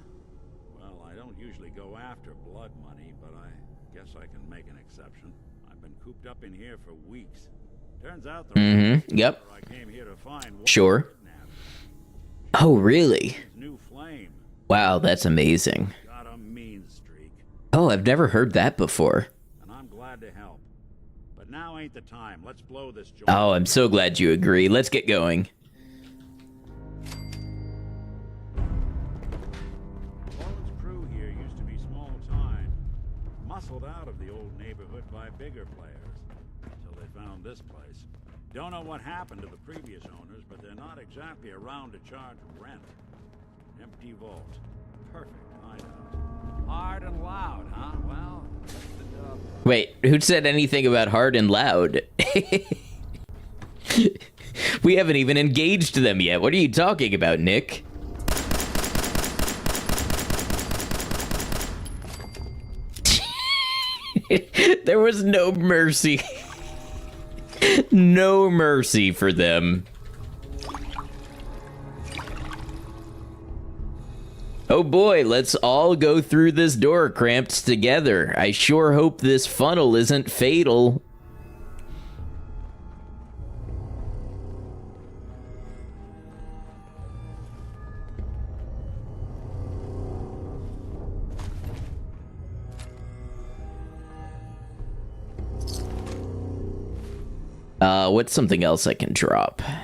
Well, I don't usually go after blood money, but I guess I can make an exception. I've been cooped up in here for weeks. Turns out the
Yep.
I came here to find
Sure. Oh, really?
new flame.
Wow, that's amazing.
Got a mean streak,
Oh, I've never heard that before.
and I'm glad to help. But now ain't the time. Let's blow this joint.
Oh, I'm so glad you agree. Let's get going.
Lawrence crew here used to be small time, muscled out of the old neighborhood by bigger players, until they found this place. Don't know what happened to the previous owners, but they're not exactly around to charge rent. Empty vault. Perfect hideout. Hard and loud, huh? Well, that's the job.
Wait, who said anything about hard and loud? We haven't even engaged them yet. What are you talking about, Nick? There was no mercy. No mercy for them. Oh boy, let's all go through this door cramped together. I sure hope this funnel isn't fatal. What's something else I can drop? I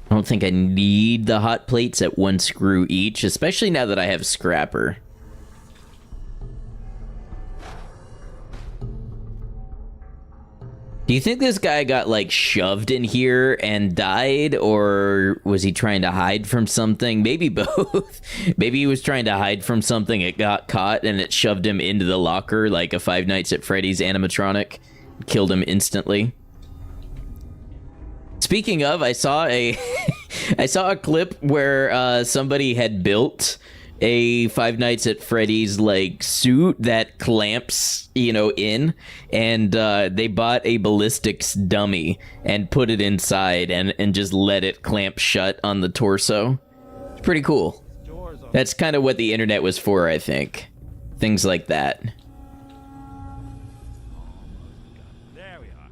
don't think I need the hot plates at 1 screw each, especially now that I have scrapper. Do you think this guy got, like, shoved in here and died, or was he trying to hide from something? Maybe both. Maybe he was trying to hide from something, it got caught, and it shoved him into the locker like a Five Nights at Freddy's animatronic. Killed him instantly. Speaking of, I saw a clip where somebody had built a Five Nights at Freddy's like suit that clamps, you know, in, and they bought a ballistics dummy and put it inside and just let it clamp shut on the torso. It's pretty cool. That's kind of what the internet was for, I think. Things like that.
There we are.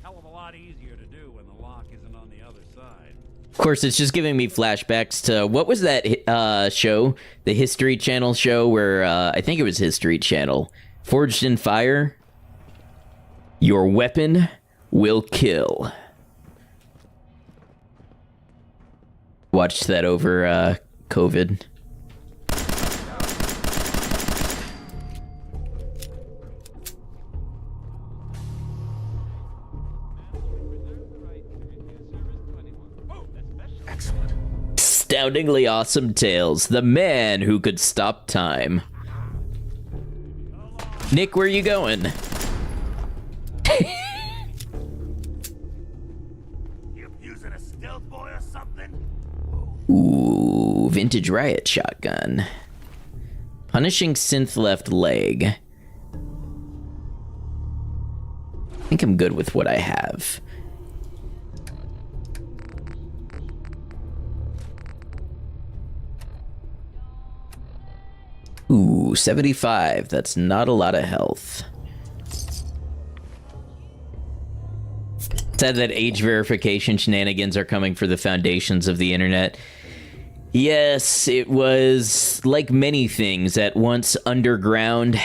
Hell of a lot easier to do when the lock isn't on the other side.
Of course, it's just giving me flashbacks to, what was that show? The History Channel show where, I think it was History Channel. Forged in Fire. Your weapon will kill. Watched that over, COVID. Astoundingly awesome tales. The man who could stop time. Nick, where are you going?
You using a stealth boy or something?
Ooh, vintage riot shotgun. Punishing synth left leg. I think I'm good with what I have. Ooh, 75. That's not a lot of health. Said that age verification shenanigans are coming for the foundations of the internet. Yes, it was like many things at once underground,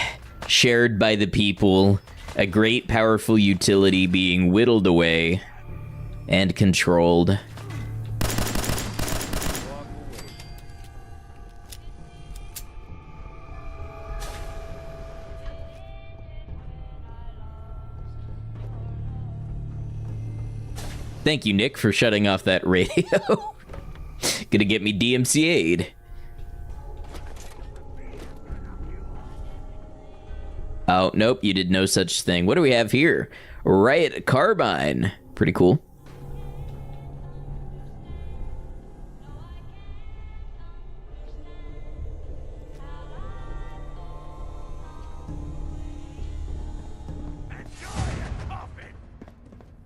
shared by the people, a great powerful utility being whittled away and controlled. Thank you, Nick, for shutting off that radio. Gonna get me DMCA'd. Oh, nope, you did no such thing. What do we have here? Riot Carbine. Pretty cool.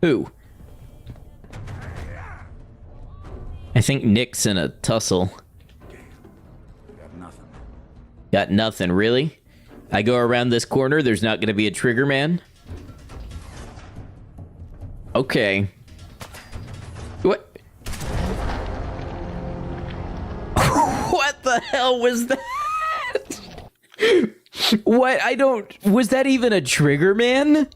Who? I think Nick's in a tussle.
Got nothing.
Got nothing, really? I go around this corner, there's not gonna be a trigger man? Okay. What? What the hell was that? What? I don't... Was that even a trigger man?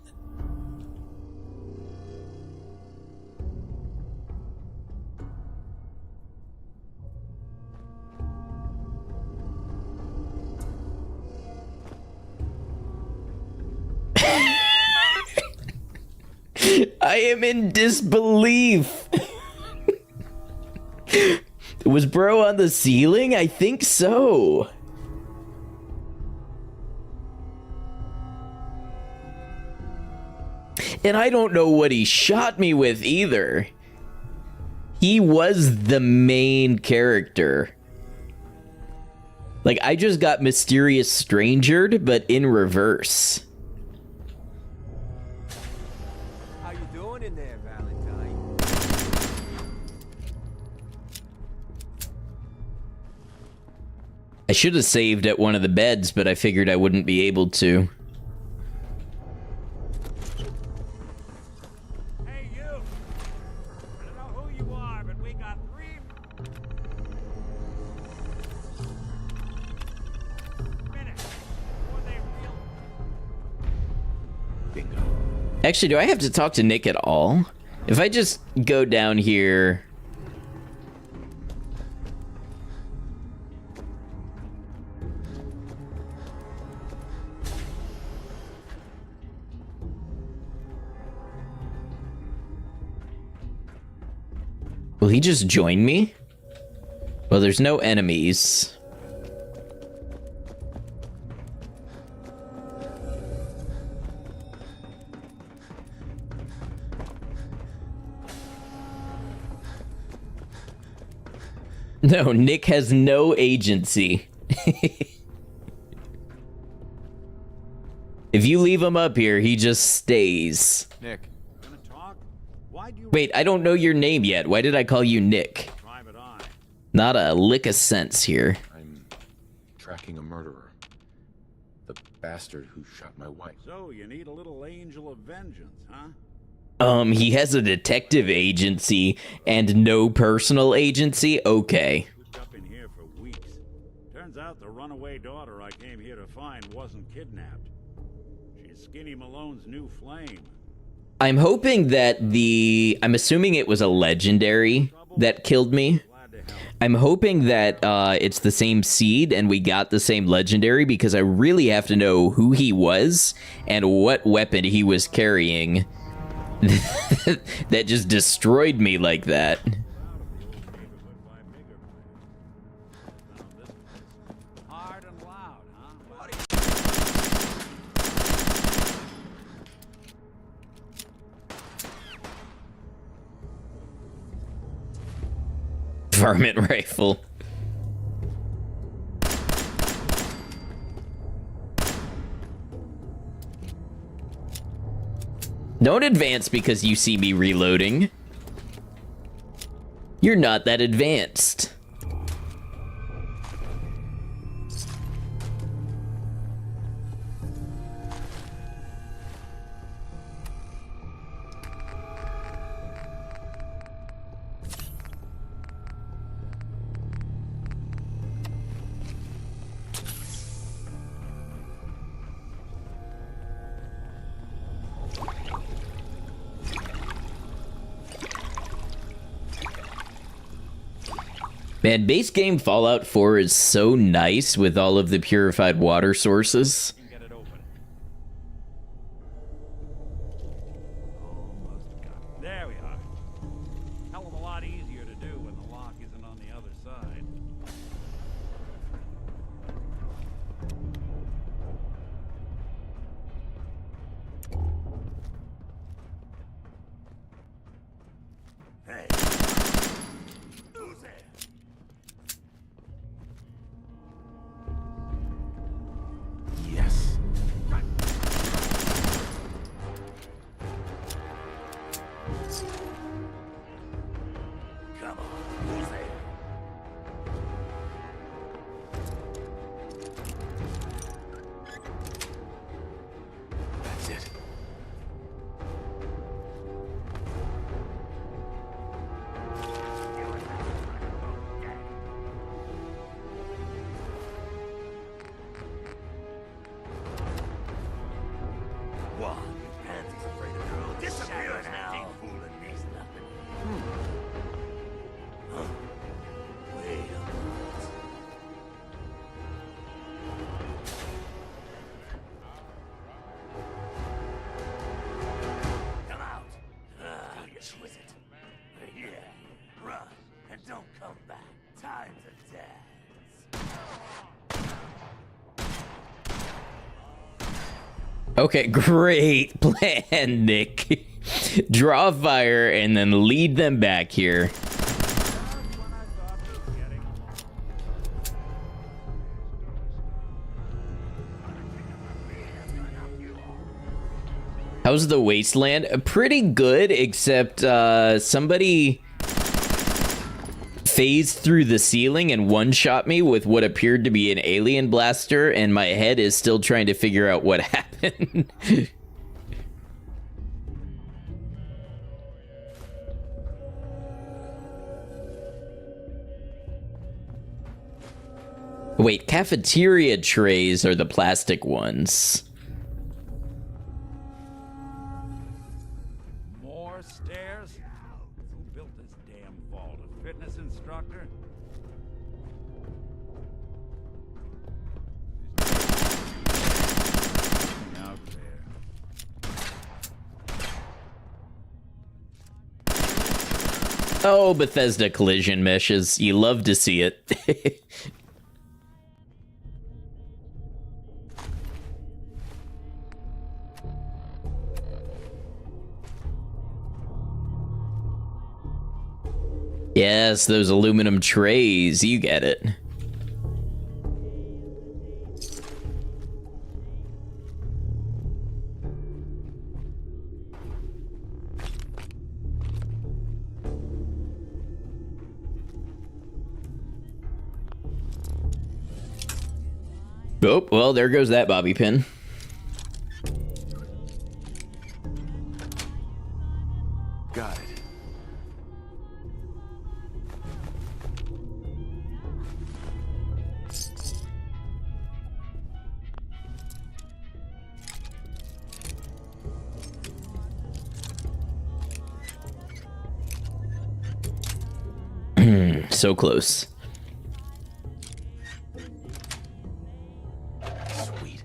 I am in disbelief. Was bro on the ceiling? I think so. And I don't know what he shot me with either. He was the main character. Like, I just got mysterious strangered, but in reverse.
How you doing in there, Valentine?
I should have saved at one of the beds, but I figured I wouldn't be able to.
Hey, you! I don't know who you are, but we got 3 minutes before they real.
Bingo.
Actually, do I have to talk to Nick at all? If I just go down here... Will he just join me? Well, there's no enemies. No, Nick has no agency. If you leave him up here, he just stays.
Nick,
Gonna talk? Why'd you
Wait, I don't know your name yet. Why did I call you Nick?
Private Eye?
Not a lick of sense here.
I'm tracking a murderer. The bastard who shot my wife.
So you need a little angel of vengeance, huh?
He has a detective agency and no personal agency? Okay.
Cooped up in here for weeks. Turns out the runaway daughter I came here to find wasn't kidnapped. She's Skinny Malone's new flame.
I'm hoping that I'm assuming it was a legendary that killed me.
Glad to help.
I'm hoping that it's the same seed and we got the same legendary because I really have to know who he was and what weapon he was carrying that just destroyed me like that.
Hard and loud, huh?
Varmint rifle. Don't advance because you see me reloading. You're not that advanced. Man, base game Fallout 4 is so nice with all of the purified water sources.
Get it open. There we are. Hell of a lot easier to do when the lock isn't on the other side.
Hey. Who's there?
Yes.
Come on. Who's there?
That's it.
What? Pansy's afraid of girls. Disappear now. Fooling me's nothing. Huh? Wait a minute. Come out. You twist it. Yeah. Run and don't come back. Time to dance.
Okay, great plan, Nick. Draw fire and then lead them back here. How's the wasteland? Pretty good, except somebody phased through the ceiling and one-shot me with what appeared to be an alien blaster, and my head is still trying to figure out what happened. Wait, cafeteria trays are the plastic ones.
More stairs? Who built this damn vault? A fitness instructor? Out there.
Oh, Bethesda collision meshes. You love to see it. Yes, those aluminum trays. You get it. Oh, well, there goes that bobby pin.
Got it.
So close.
Sweet.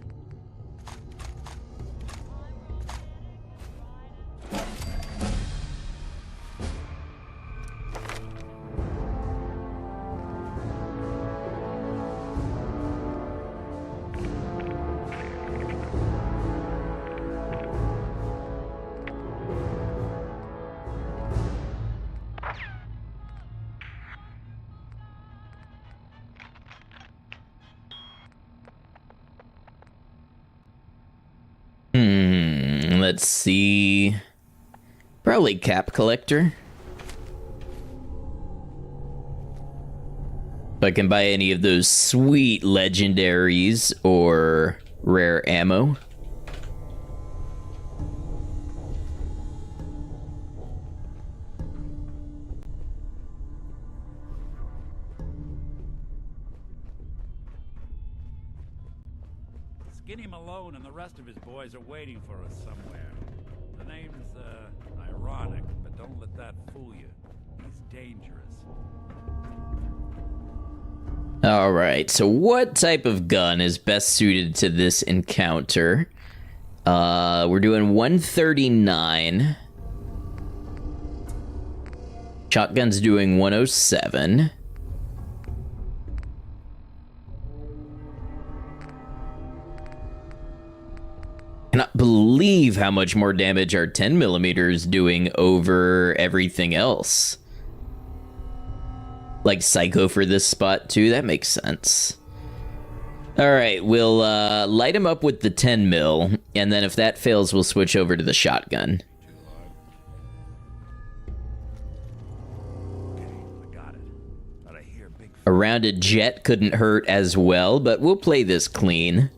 Let's see. Probably cap collector. If I can buy any of those sweet legendaries or rare ammo.
Skinny Malone and the rest of his boys are waiting for us somewhere. The name's, ironic, but don't let that fool you. He's dangerous.
Alright, so what type of gun is best suited to this encounter? We're doing 139. Shotgun's doing 107. Cannot believe how much more damage our 10mm is doing over everything else. Like Psycho for this spot too, that makes sense. Alright, we'll light him up with the 10mm, and then if that fails, we'll switch over to the shotgun. A rounded jet couldn't hurt as well, but we'll play this clean.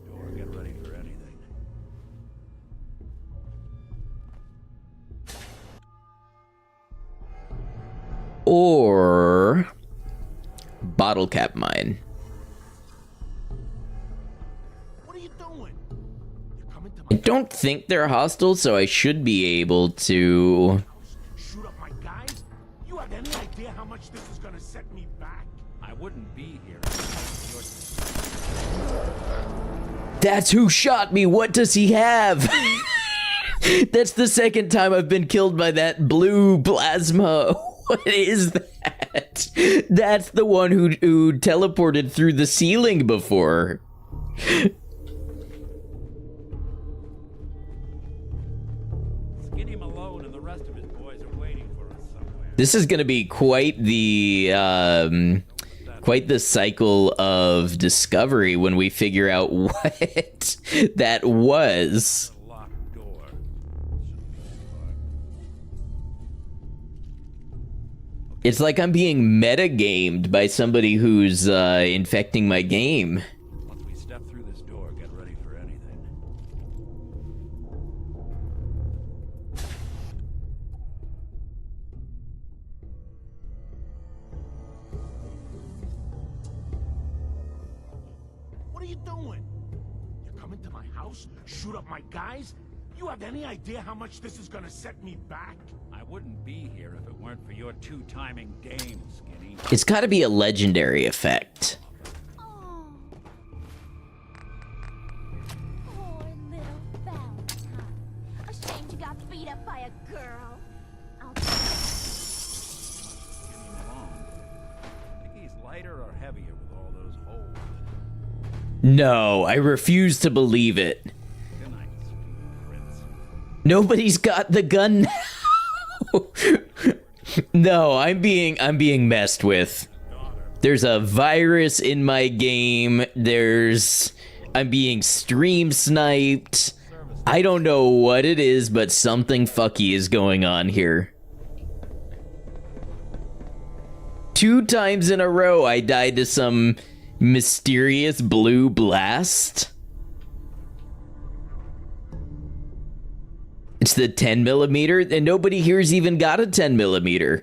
Or bottle cap mine.
What are you doing? You're coming to
I
my
don't think they're hostile, so I should be able to.
shoot up my guys? You have any idea how much this is gonna set me back?
I wouldn't be here.
That's who shot me. What does he have? That's the second time I've been killed by that blue plasma. What is that? That's the one who teleported through the ceiling before.
Skinny Malone and the rest of his boys are waiting for us somewhere.
This is going to be quite the cycle of discovery when we figure out what that was.
Locked door.
It's like I'm being metagamed by somebody who's infecting my game.
Once we step through this door, get ready for anything.
What are you doing? You coming to my house? Shoot up my guys? You have any idea how much this is gonna set me back?
I wouldn't be here if it weren't for your two-timing game, Skinny.
It's got to be a legendary effect.
Oh. Poor little Valentine. Ashamed you got beat up by a girl. I'll
Skinny Malone. Think he's lighter or heavier with all those holes?
No, I refuse to believe it.
Good night, sweet prince.
Nobody's got the gun now. No, I'm being messed with. There's a virus in my game. I'm being stream sniped. I don't know what it is, but something fucky is going on here. 2 times in a row, I died to some mysterious blue blast. It's the 10mm, and nobody here's even got a 10mm.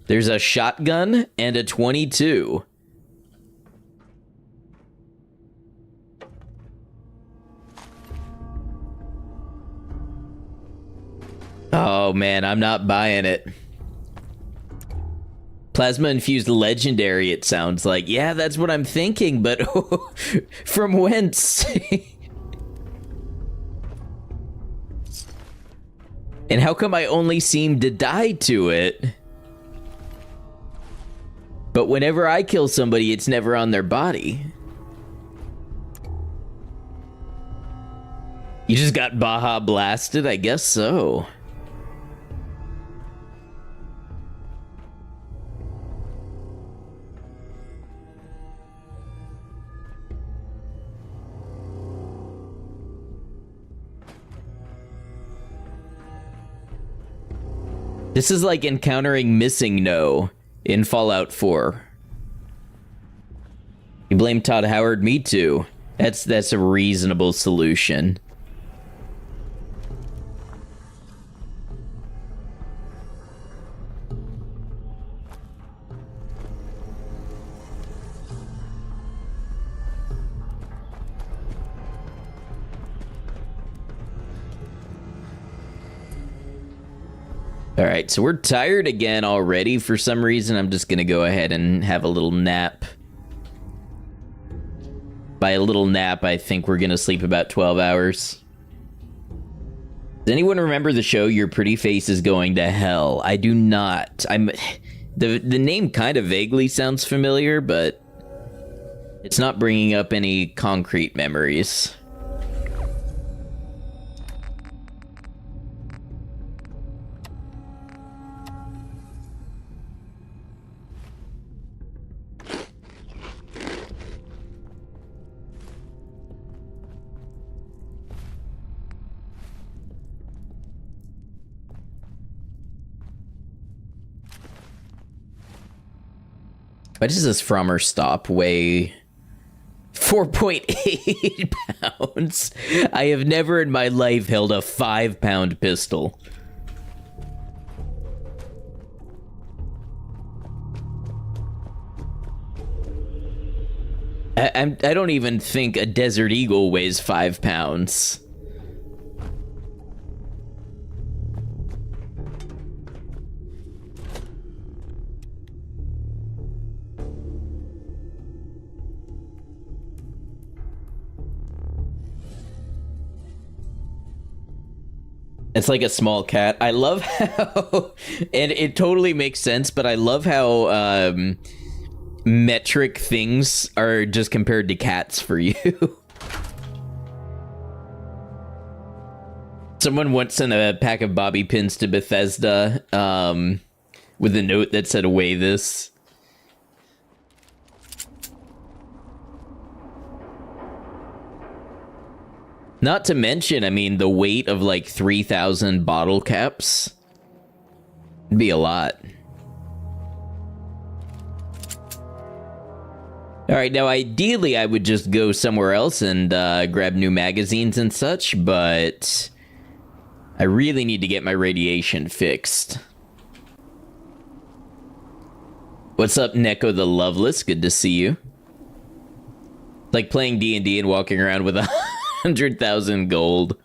There's a shotgun and a 22. Oh man, I'm not buying it. Plasma infused legendary, it sounds like. Yeah, that's what I'm thinking, but from whence? And how come I only seem to die to it? But whenever I kill somebody, it's never on their body. You just got Baja blasted? I guess so. This is like encountering Missing No in Fallout 4. You blame Todd Howard? Me too. That's a reasonable solution. Alright, so we're tired again already. For some reason, I'm just gonna go ahead and have a little nap. By a little nap, I think we're gonna sleep about 12 hours. Does anyone remember the show Your Pretty Face is Going to Hell? I do not. The name kind of vaguely sounds familiar, but it's not bringing up any concrete memories. Why does this Frommer stop weigh 4.8 pounds? I have never in my life held a 5-pound pistol. I don't even think a Desert Eagle weighs 5 pounds. It's like a small cat. I love how, and it totally makes sense, but I love how metric things are just compared to cats for you. Someone once sent a pack of bobby pins to Bethesda with a note that said, "Away this." Not to mention, I mean, the weight of like 3,000 bottle caps. It'd be a lot. Alright, now ideally I would just go somewhere else and grab new magazines and such, but I really need to get my radiation fixed. What's up, Neko the Loveless? Good to see you. Like playing D&D and walking around with 100,000 gold.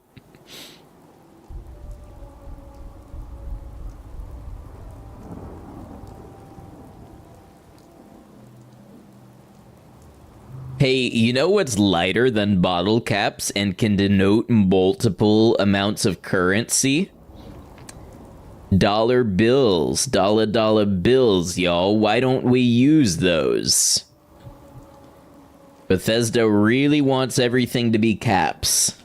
Hey, you know what's lighter than bottle caps and can denote multiple amounts of currency? Dollar bills. Dollar bills, y'all. Why don't we use those? Bethesda really wants everything to be caps.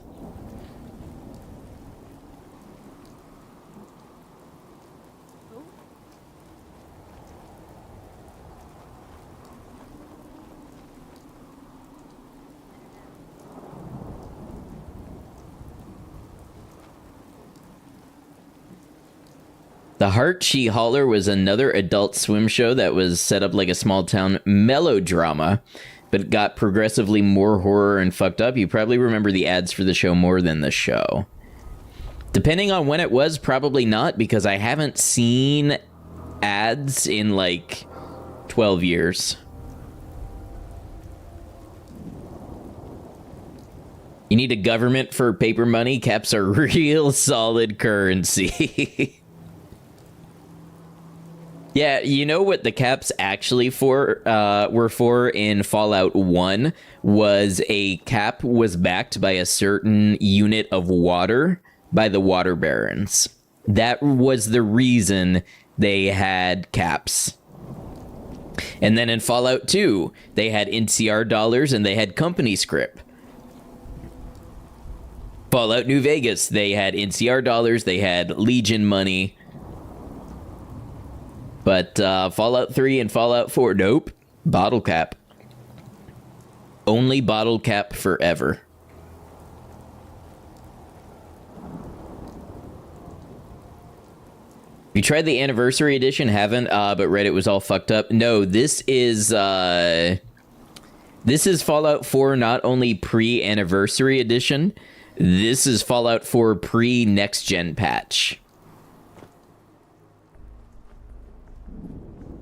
The Heart She Holler was another Adult Swim show that was set up like a small town melodrama, but got progressively more horror and fucked up. You probably remember the ads for the show more than the show. Depending on when it was, probably not, because I haven't seen ads in like 12 years. You need a government for paper money? Caps are real solid currency. Yeah, you know what the caps actually were for in Fallout 1 was a cap was backed by a certain unit of water by the water barons. That was the reason they had caps. And then in Fallout 2, they had NCR dollars and they had company scrip. Fallout New Vegas, they had NCR dollars, they had Legion money. But Fallout 3 and Fallout 4, nope. Bottle cap. Only bottle cap forever. You tried the anniversary edition? Haven't, but Reddit was all fucked up. No, this is Fallout 4 not only pre-anniversary edition, this is Fallout 4 pre-next gen patch.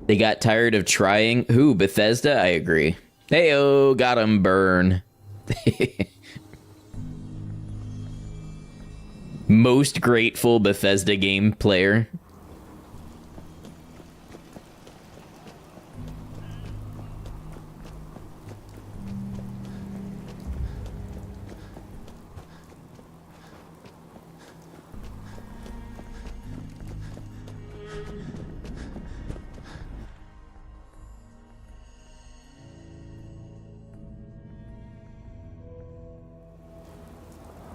They got tired of trying. Who? Bethesda? I agree. Heyo, got him, burn. Most grateful Bethesda game player.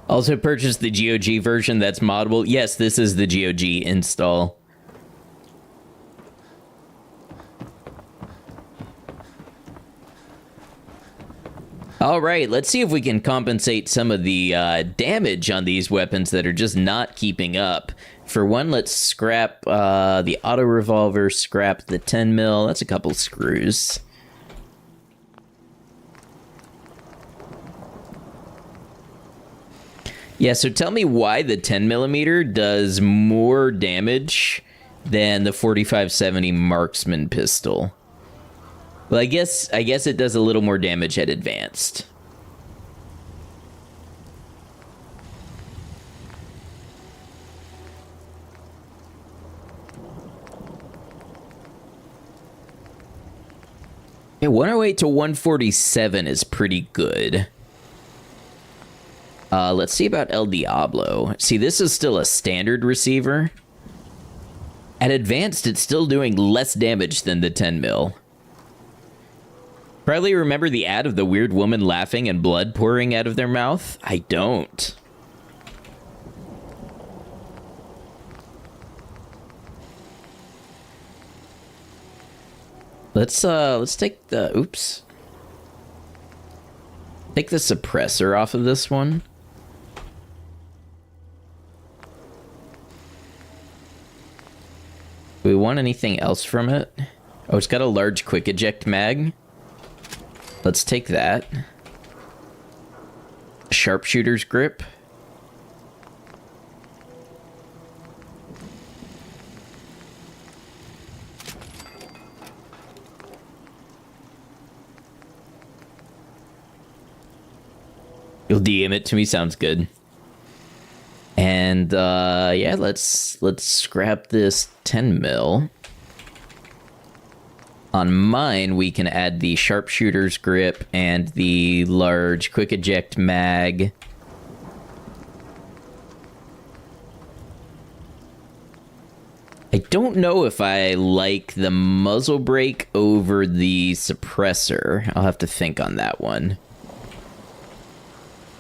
Also purchased the GOG version that's moddable. Yes, this is the GOG install. All right, let's see if we can compensate some of the damage on these weapons that are just not keeping up. For one, let's scrap the auto revolver, scrap the 10 mil. That's a couple screws. Yeah, so tell me why the 10mm does more damage than the 4570 marksman pistol. Well, I guess it does a little more damage at advanced. Yeah, 108 to 147 is pretty good. Let's see about El Diablo. See, this is still a standard receiver. At advanced, it's still doing less damage than the 10 mil. Probably remember the ad of the weird woman laughing and blood pouring out of their mouth? I don't. Let's take the oops. Take the suppressor off of this one. Do we want anything else from it? Oh, it's got a large quick eject mag. Let's take that. Sharpshooter's grip. You'll DM it to me, sounds good. And yeah, let's scrap this 10 mil. On mine, we can add the sharpshooter's grip and the large quick eject mag. I don't know if I like the muzzle brake over the suppressor. I'll have to think on that one.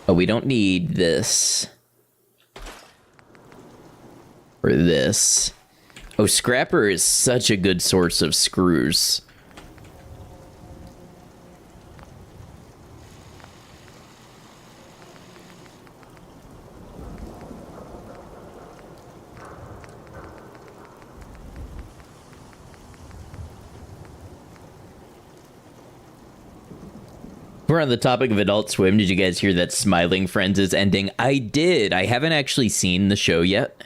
Oh, we don't need this. Or this. Oh, Scrapper is such a good source of screws. We're on the topic of Adult Swim. Did you guys hear that Smiling Friends is ending? I did. I haven't actually seen the show yet.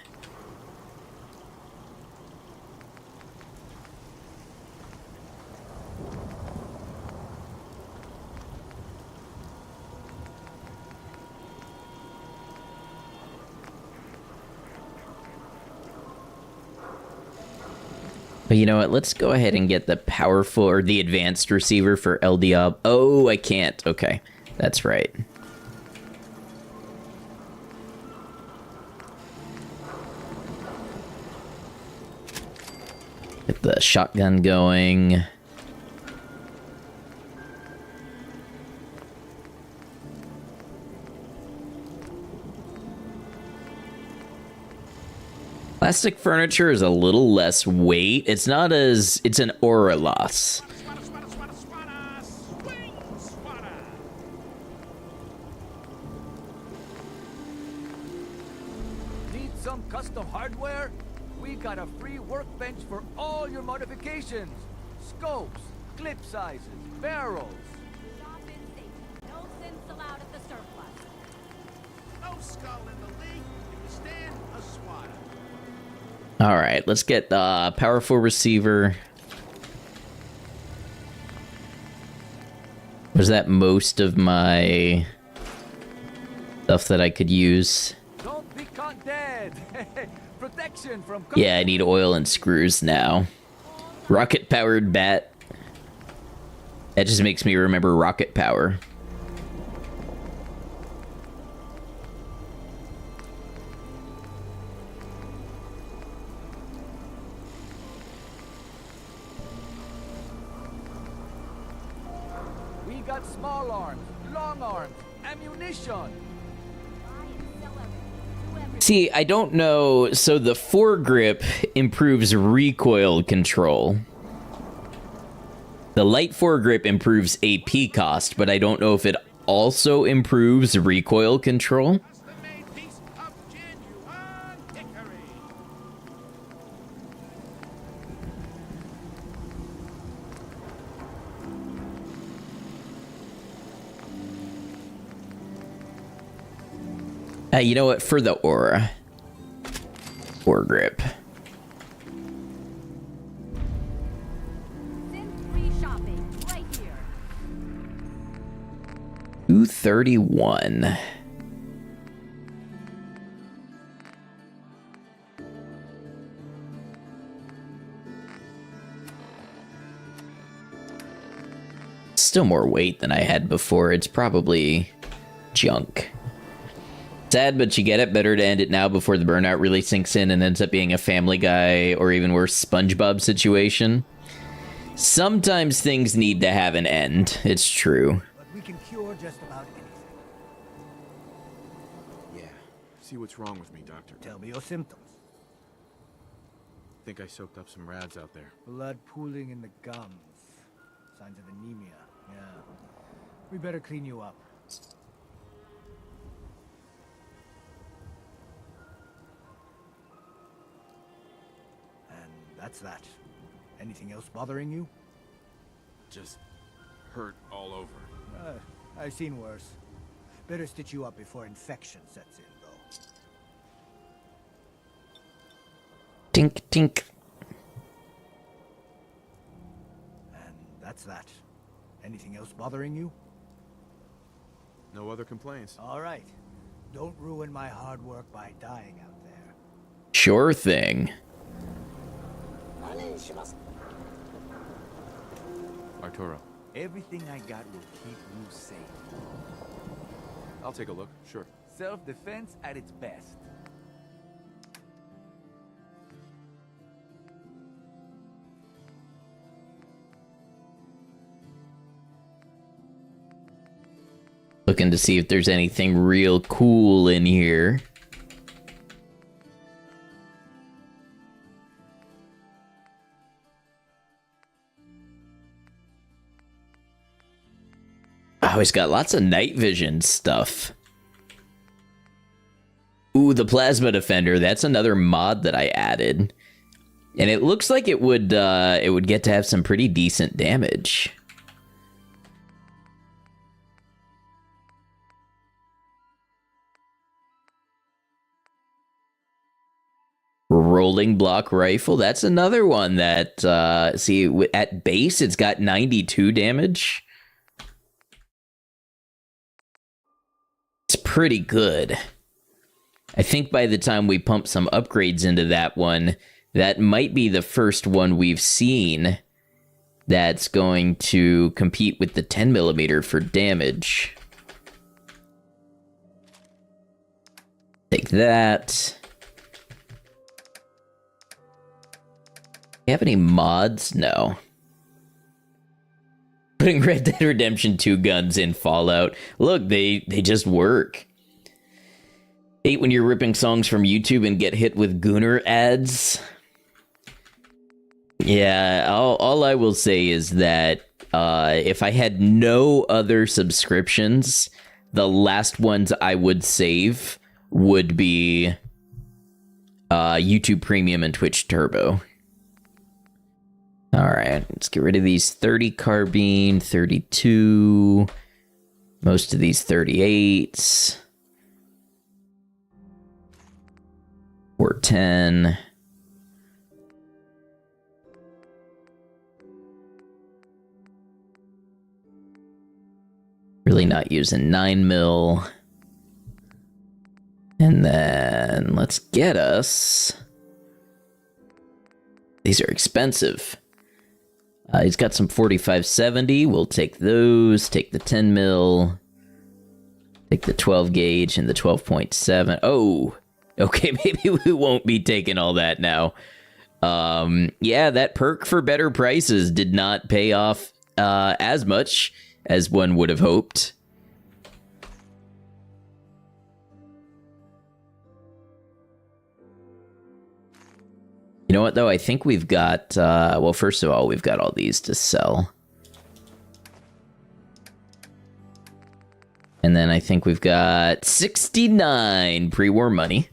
But you know what? Let's go ahead and get the powerful or the advanced receiver for El Diablo. Oh, I can't. Okay, that's right. Get the shotgun going. Plastic furniture is a little less weight. It's not as... It's an aura loss.
Need some custom hardware? We got a free workbench for all your modifications. Scopes, clip sizes, barrels.
Shop in safety. No sins allowed at the surplus.
No skull in the league. If you stand, a swatter.
All right, let's get the powerful receiver. Was that most of my stuff that I could use?
Don't be caught dead. Protection from...
Yeah, I need oil and screws now. Rocket-powered bat. That just makes me remember rocket power.
We got small arms, long arms, ammunition.
See, I don't know. So the foregrip improves recoil control. The light foregrip improves AP cost, but I don't know if it also improves recoil control. You know what? For the aura. Foregrip.
Free shopping right here.
231. Still more weight than I had before. It's probably junk. Sad, but you get it. Better to end it now before the burnout really sinks in and ends up being a Family Guy or even worse, SpongeBob situation. Sometimes things need to have an end. It's true.
But we can cure just about anything.
Yeah. See what's wrong with me, Doctor.
Tell me your symptoms.
Think I soaked up some rads out there.
Blood pooling in the gums. Signs of anemia. Yeah. We better clean you up. And that's that. Anything else bothering you?
Just hurt all over.
I've seen worse. Better stitch you up before infection sets in, though.
Tink, tink.
And that's that. Anything else bothering you?
No other complaints.
All right. Don't ruin my hard work by dying out there.
Sure thing.
Arturo,
Everything I got will keep you safe.
I'll take a look, sure.
Self-defense at its best.
Looking to see if there's anything real cool in here. Oh, he's got lots of night vision stuff. Ooh, the plasma defender. That's another mod that I added. And it looks like it would get to have some pretty decent damage. Rolling block rifle. That's another one that, see, at base, it's got 92 damage. It's pretty good. I think by the time we pump some upgrades into that one, that might be the first one we've seen that's going to compete with the 10mm for damage. Take that. You have any mods? No. Putting Red Dead Redemption 2 guns in Fallout. Look, they just work. Hate when you're ripping songs from YouTube and get hit with Gooner ads. Yeah, all I will say is that if I had no other subscriptions, the last ones I would save would be YouTube Premium and Twitch Turbo. Alright, let's get rid of these 30 carbine, 32, most of these 38s, 410. Really not using 9mm. And then let's get us. These are expensive. He's got some 45-70. We'll take those. Take the 10mm. Take the 12 gauge and the 12.7. Oh, okay. Maybe we won't be taking all that now. Yeah, that perk for better prices did not pay off as much as one would have hoped. You know what, though? I think we've got, well, first of all, we've got all these to sell. And then I think we've got 69 pre-war money.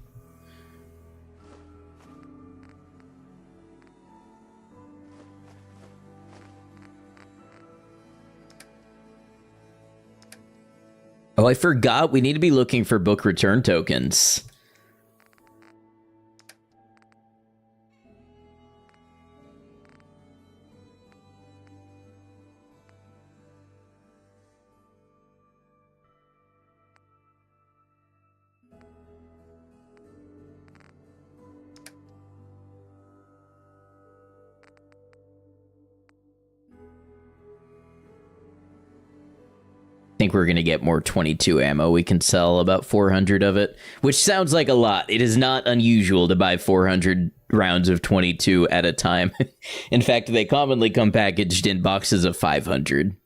Oh, I forgot. We need to be looking for book return tokens. I think we're going to get more 22 ammo. We can sell about 400 of it, which sounds like a lot. It is not unusual to buy 400 rounds of 22 at a time. In fact, they commonly come packaged in boxes of 500.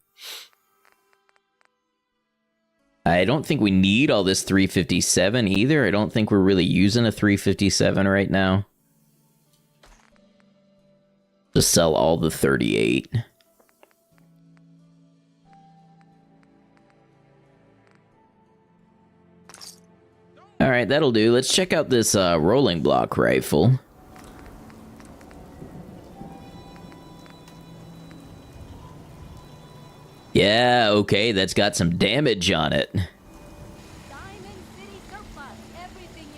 I don't think we need all this 357 either. I don't think we're really using a 357 right now. Just sell all the 38. All right, that'll do. Let's check out this rolling block rifle. Yeah, okay, that's got some damage on it.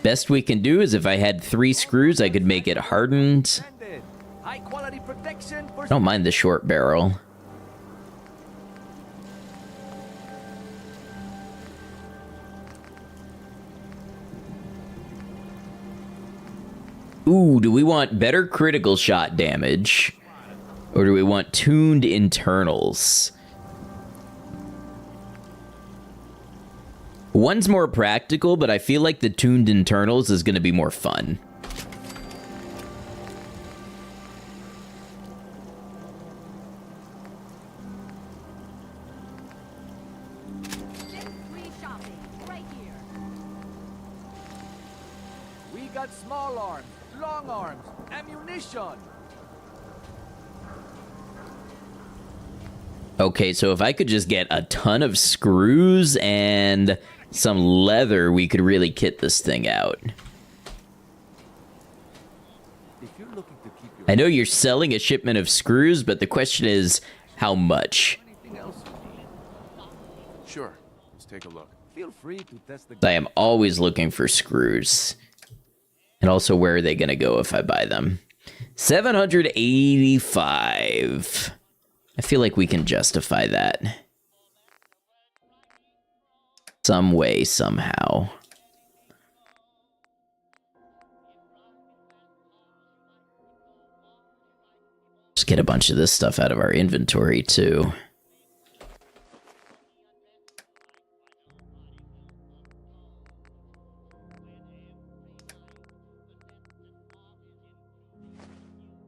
Best we can do is if I had 3 screws, I could make it hardened.
High quality protection for...
Don't mind the short barrel. Ooh, do we want better critical shot damage? Or do we want tuned internals? One's more practical, but I feel like the tuned internals is going to be more fun.
We got small arms, long arms, ammunition.
Okay, so if I could just get a ton of screws and some leather, we could really kit this thing out.
If you're looking to keep your...
I know you're selling a shipment of screws, but the question is, how much?
Anything else you need?
Sure. Let's take a look.
Feel free to test the...
I am always looking for screws. And also, where are they going to go if I buy them? 785. I feel like we can justify that. Some way, somehow. Just get a bunch of this stuff out of our inventory, too.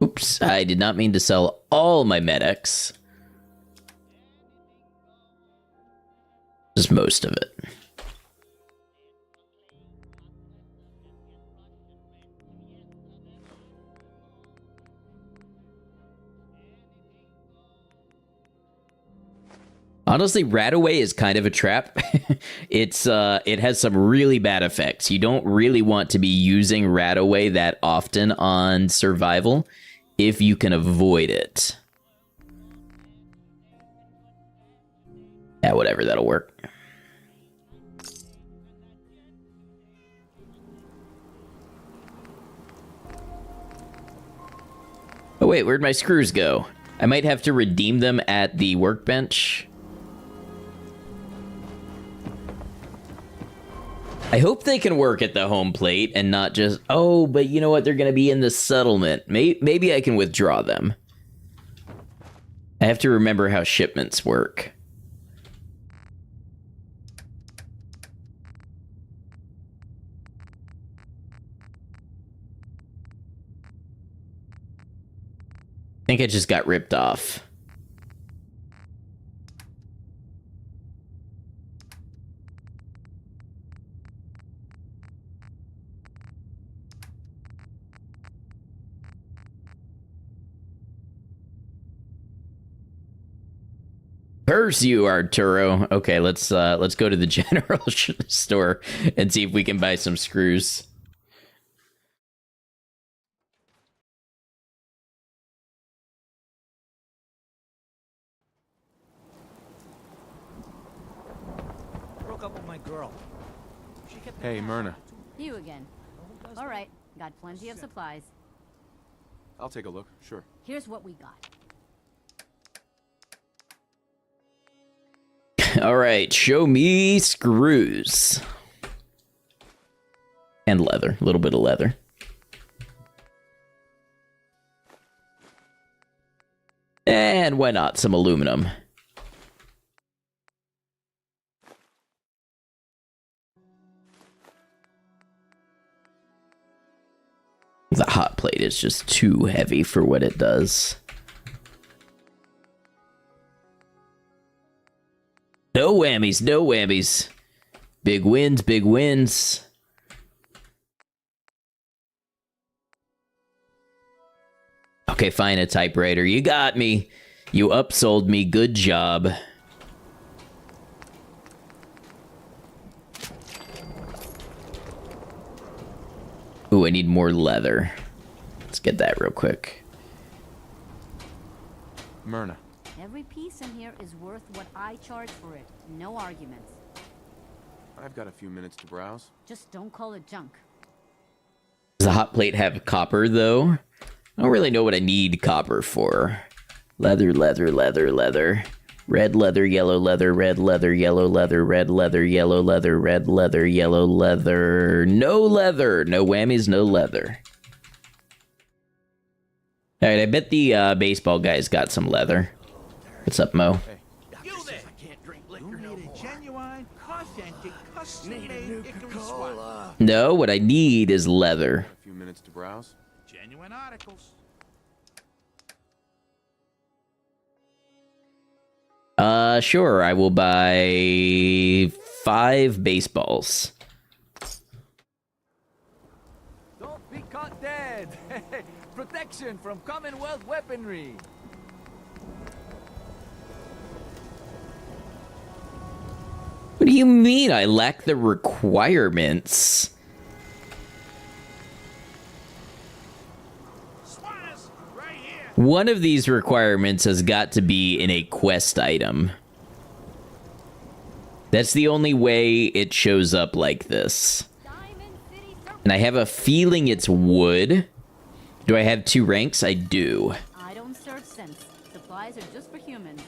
Oops, I did not mean to sell all my medics. Just most of it. Honestly, Rataway is kind of a trap. It has some really bad effects. You don't really want to be using Rataway that often on survival if you can avoid it. Yeah, whatever, that'll work. Oh wait, where'd my screws go? I might have to redeem them at the workbench. I hope they can work at the home plate and not just, oh, but you know what, they're going to be in the settlement. Maybe I can withdraw them. I have to remember how shipments work. I think I just got ripped off. Curse you, Arturo. Okay, let's go to the general store and see if we can buy some screws.
Broke up with my girl. She kept...
Hey, Myrna.
You again. All right, got plenty of supplies.
I'll take a look, sure.
Here's what we got.
All right, show me screws. And leather, a little bit of leather. And why not some aluminum? The hot plate is just too heavy for what it does. No whammies, no whammies. Big wins, big wins. Okay, fine, a typewriter. You got me. You upsold me. Good job. Ooh, I need more leather. Let's get that real quick.
Myrna.
Every piece in here is worth what I charge for it. No arguments.
I've got a few minutes to browse.
Just don't call it junk.
Does the hot plate have copper, though? I don't really know what I need copper for. Leather, leather, leather, leather. Red leather, yellow leather, red leather, yellow leather, red leather, yellow leather, red leather, yellow leather. No leather. No whammies, no leather. Alright, I bet the baseball guy's got some leather. What's up, Mo?
You there! I can't drink liquor no more. Genuine, authentic, custom-made Cola.
No, what I need is leather.
A few minutes to browse.
Genuine articles.
Sure, I will buy 5 baseballs.
Don't be caught dead. Protection from Commonwealth weaponry.
What do you mean I lack the requirements? One of these requirements has got to be in a quest item. That's the only way it shows up like this. And I have a feeling it's wood. Do I have 2 ranks? I do.
I don't search sense. Supplies are just for humans.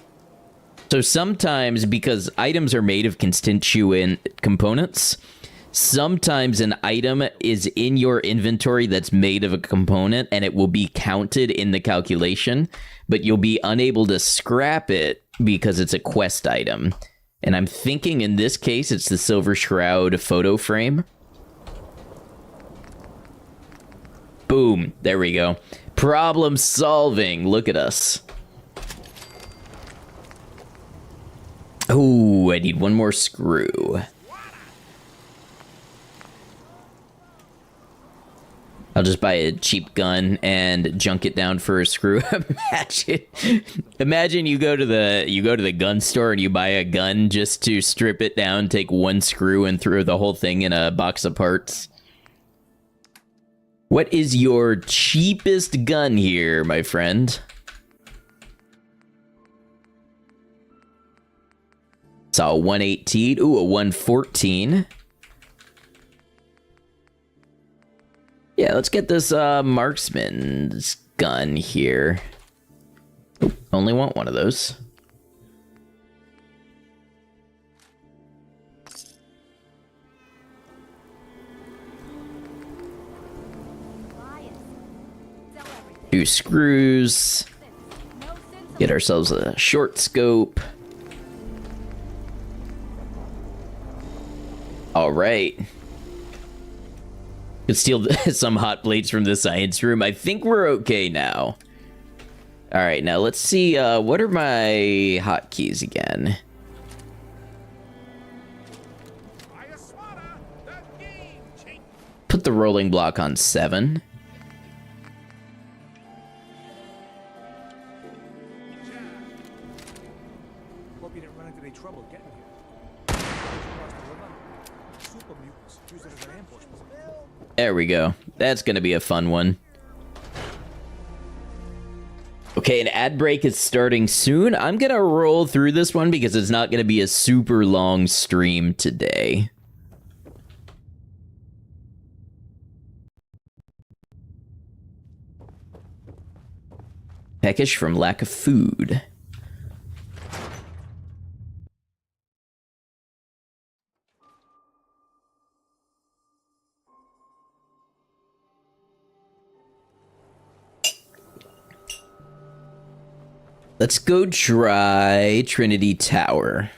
So sometimes, because items are made of constituent components, sometimes an item is in your inventory that's made of a component and it will be counted in the calculation, but you'll be unable to scrap it because it's a quest item. And I'm thinking in this case, it's the Silver Shroud photo frame. Boom. There we go. Problem solving. Look at us. Ooh, I need one more screw. I'll just buy a cheap gun and junk it down for a screw. Imagine you go to the gun store and you buy a gun just to strip it down, take 1 screw and throw the whole thing in a box of parts. What is your cheapest gun here, my friend? Saw a 118. Ooh, a 114. Yeah, let's get this marksman's gun here. Oop, only want one of those. Two screws. Get ourselves a short scope. All right. Could steal some hot plates from the science room. I think we're okay now. All right, now let's see. What are my hotkeys again? Put the rolling block on 7.
Hope you didn't run into any trouble getting here. Super mutants use it as an ambush.
There we go. That's gonna be a fun one. Okay, an ad break is starting soon. I'm gonna roll through this one because it's not gonna be a super long stream today. Peckish from lack of food. Let's go try Trinity Tower.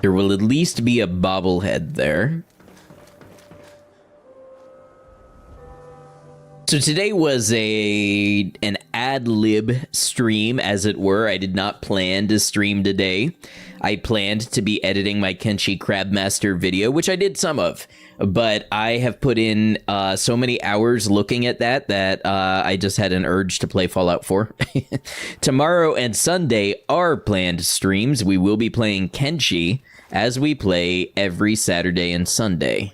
There will at least be a bobblehead there. So today was an ad-lib stream, as it were. I did not plan to stream today. I planned to be editing my Kenshi Crabmaster video, which I did some of. But I have put in so many hours looking at that I just had an urge to play Fallout 4. Tomorrow and Sunday are planned streams. We will be playing Kenshi as we play every Saturday and Sunday.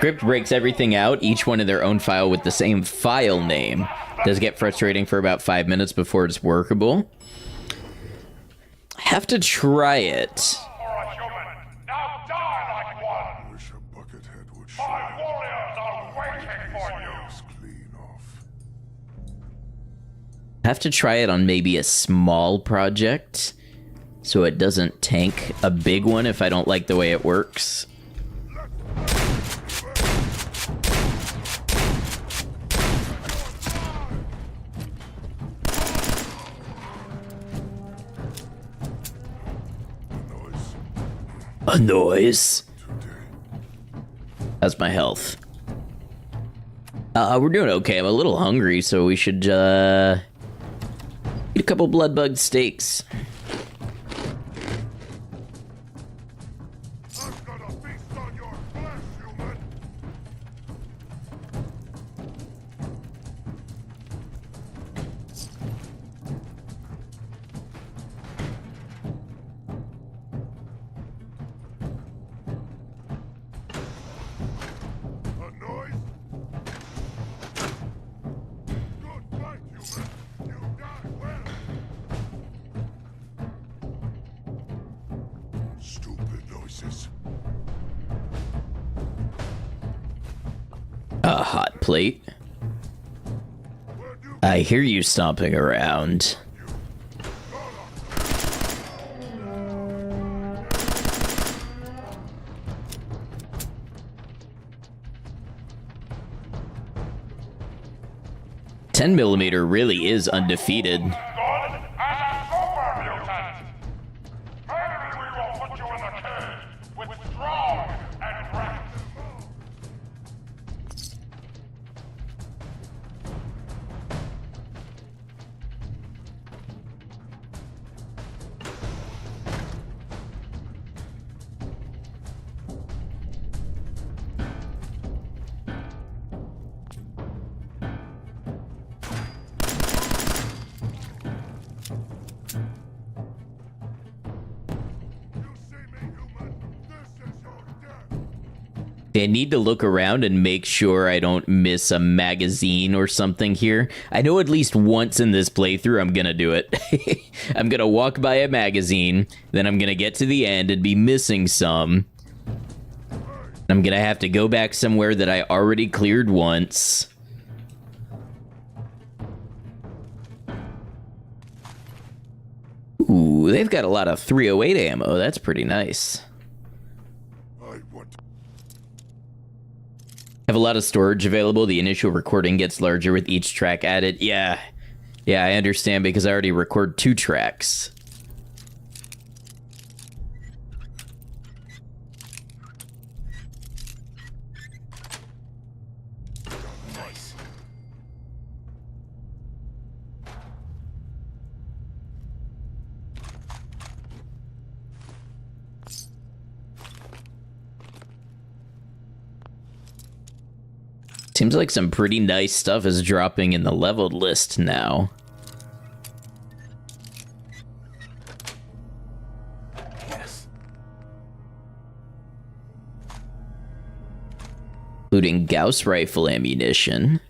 Crypt breaks everything out, each one in their own file with the same file name. Does get frustrating for about 5 minutes before it's workable. Have to try it. Have to try it on maybe a small project so it doesn't tank a big one if I don't like the way it works. A noise. That's my health. We're doing okay. I'm a little hungry, so we should eat a couple blood bug steaks. A hot plate. I hear you stomping around. $10mm really is undefeated. I need to look around and make sure I don't miss a magazine or something here. I know at least once in this playthrough I'm gonna do it. I'm gonna walk by a magazine, then I'm gonna get to the end and be missing some. I'm gonna have to go back somewhere that I already cleared once. Ooh, they've got a lot of 308 ammo. That's pretty nice. Have a lot of storage available. The initial recording gets larger with each track added. Yeah, I understand because I already record 2 tracks.
Nice.
Seems like some pretty nice stuff is dropping in the leveled list now.
Yes.
Including Gauss rifle ammunition.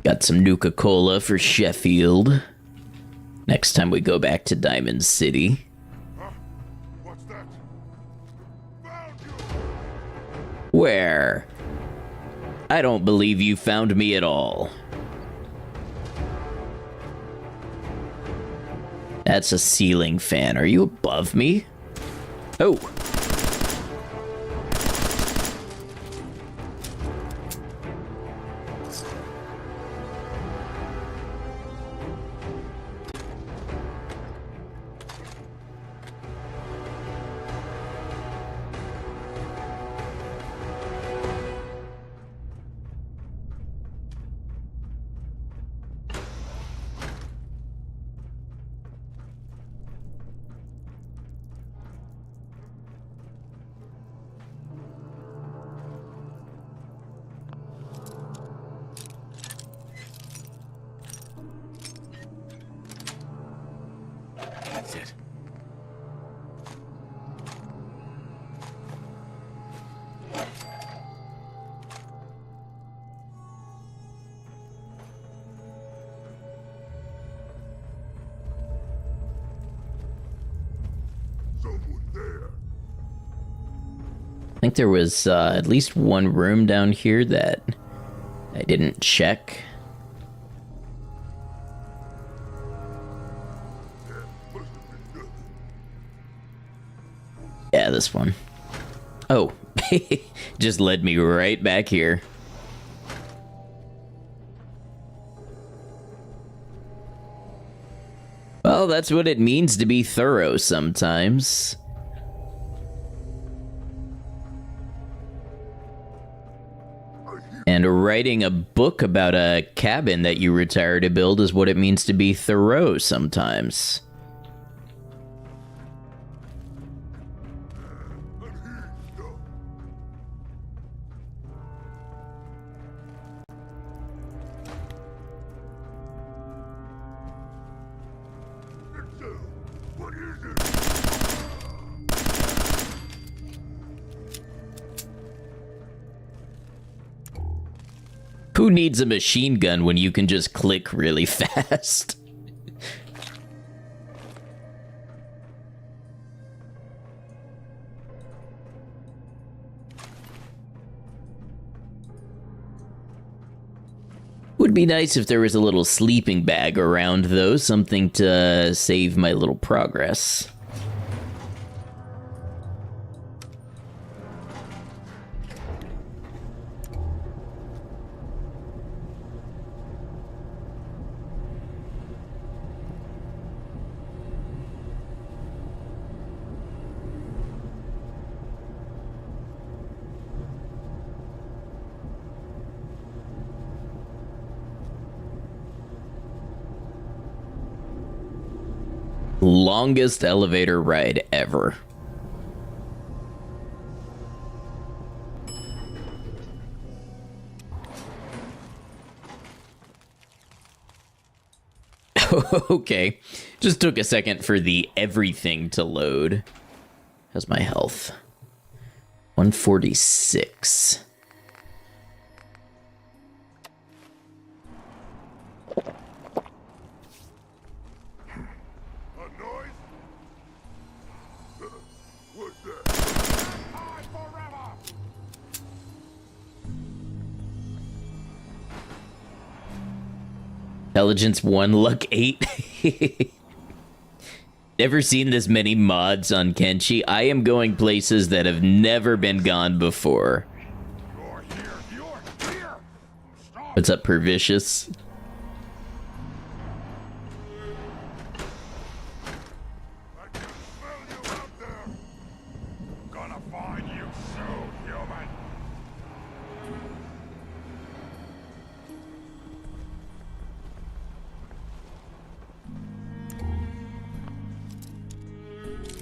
Got some Nuka-Cola for Sheffield. Next time we go back to Diamond City.
What's that? Found you.
Where? I don't believe you found me at all. That's a ceiling fan. Are you above me? Oh.
That's it.
I think there was at least one room down here that I didn't check. Yeah, this one. Oh, just led me right back here. Well, that's what it means to be thorough sometimes. And writing a book about a cabin that you retire to build is what it means to be thorough sometimes. Who needs a machine gun when you can just click really fast? Would be nice if there was a little sleeping bag around, though, something to save my little progress. Longest elevator ride ever. Okay, just took a second for the everything to load. How's my health? 146. Intelligence 1, luck 8. Never seen this many mods on Kenshi. I am going places that have never been gone before. What's up, Pervicious?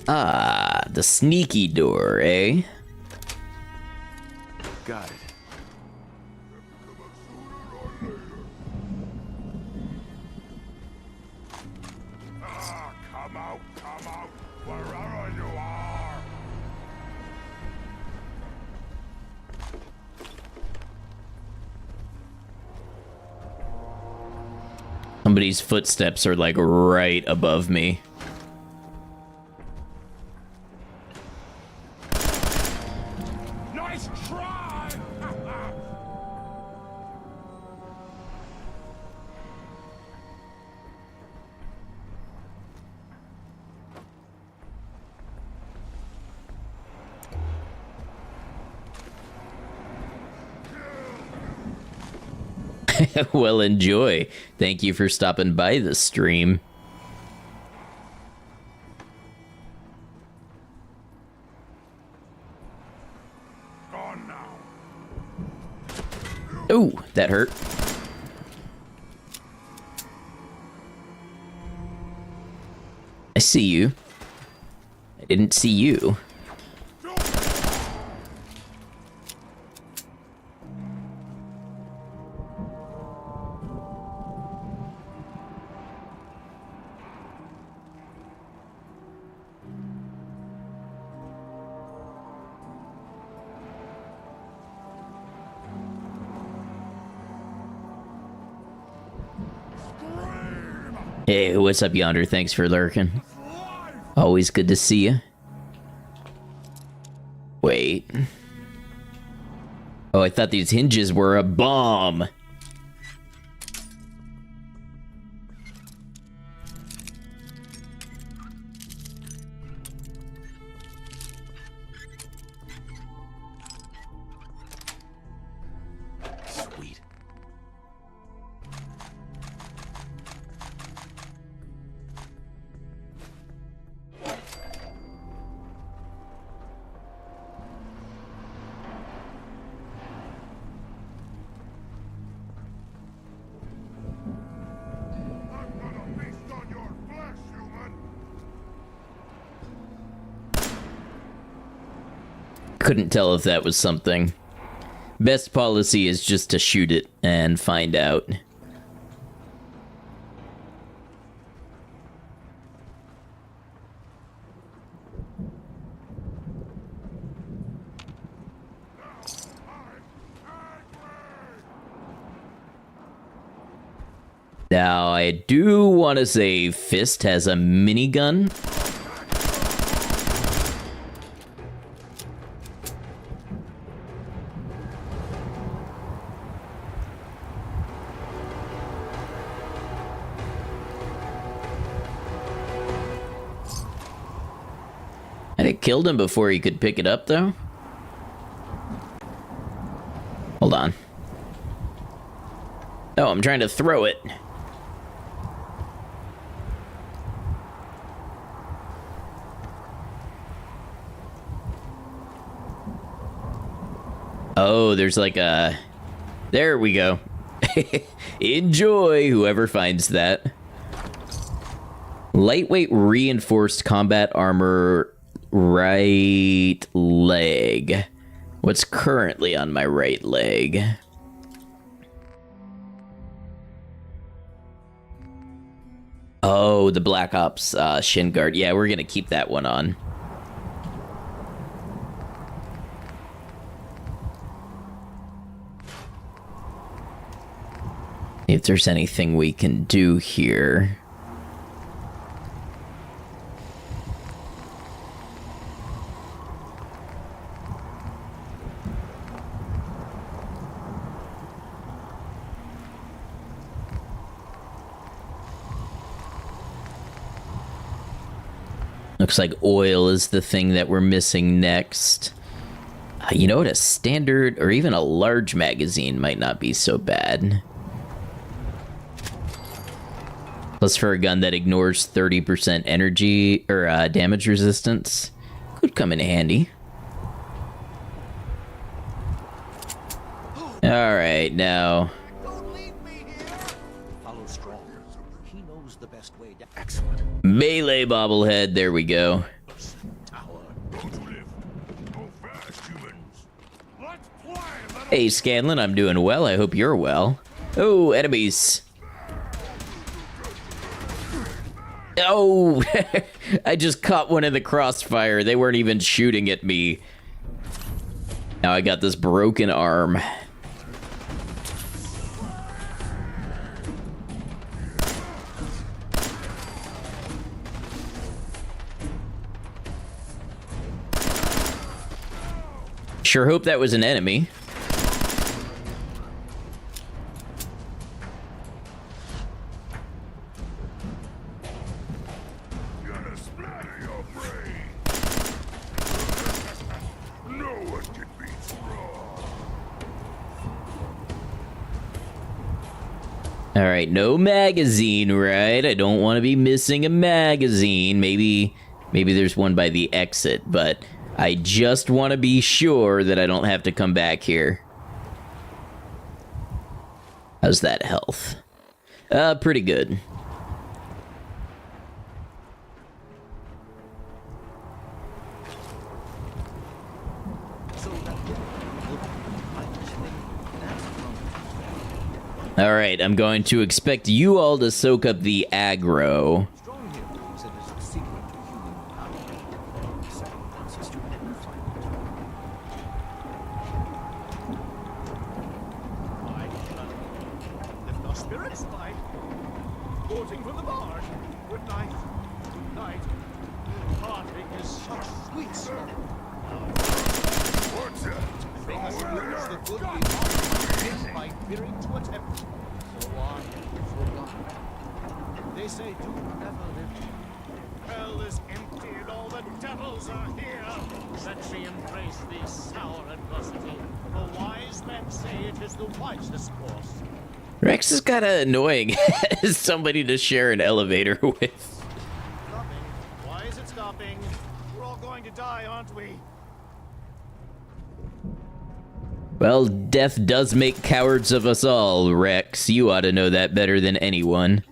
Ah, the sneaky door, eh?
Got it.
Come out, wherever you are.
Somebody's footsteps are like right above me.
Nice try!
Well, enjoy. Thank you for stopping by the stream.
Gone now.
Ooh, that hurt. I see you. I didn't see you. Hey, what's up, Yonder? Thanks for lurking. Always good to see you. Wait. Oh, I thought these hinges were a bomb.
Sweet.
Couldn't tell if that was something. Best policy is just to shoot it and find out. Now, I do want to say Fist has a minigun. And it killed him before he could pick it up, though? Hold on. Oh, I'm trying to throw it. Oh, there's like a... There we go. Enjoy, whoever finds that. Lightweight reinforced combat armor, right leg. What's currently on my right leg? Oh, the Black Ops shin guard. Yeah, we're gonna keep that one on. If there's anything we can do here. Looks like oil is the thing that we're missing next. You know what? A standard or even a large magazine might not be so bad. Plus, for a gun that ignores 30% energy or damage resistance, could come in handy. All right, now.
Follow strong. He knows the best way down.
Excellent.
Melee bobblehead, there we go. Hey, Scanlan, I'm doing well. I hope you're well. Oh, enemies. Oh, I just caught one in the crossfire. They weren't even shooting at me. Now I got this broken arm. Sure hope that was an enemy. Alright, no magazine, right? I don't want to be missing a magazine. Maybe there's one by the exit, but I just want to be sure that I don't have to come back here. How's that health? Pretty good. Alright, I'm going to expect you all to soak up the aggro.
reporting from the barge. Good night. Good night. Parting is such sweet smell. What's that? Things lose the good we by fearing to attempt. So I forgot. They say do never live. Hell is empty and all the devils are here. Let me embrace this sour adversity. For wise men say it is the wisest course.
Rex is kind of annoying as somebody to share an elevator with.
Stopping. Why is it stopping? We're all going to die, aren't we?
Well, death does make cowards of us all, Rex. You ought to know that better than anyone.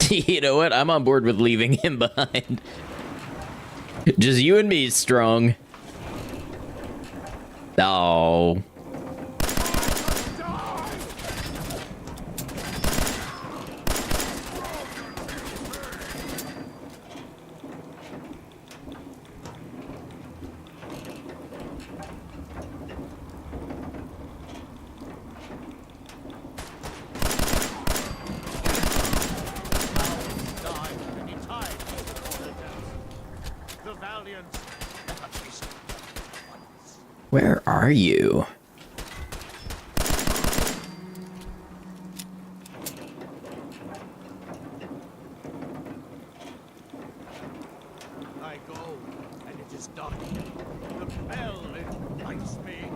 You know what? I'm on board with leaving him behind. Just you and me, strong. Oh. Where are you?
I go, and it is done. The bell invites me.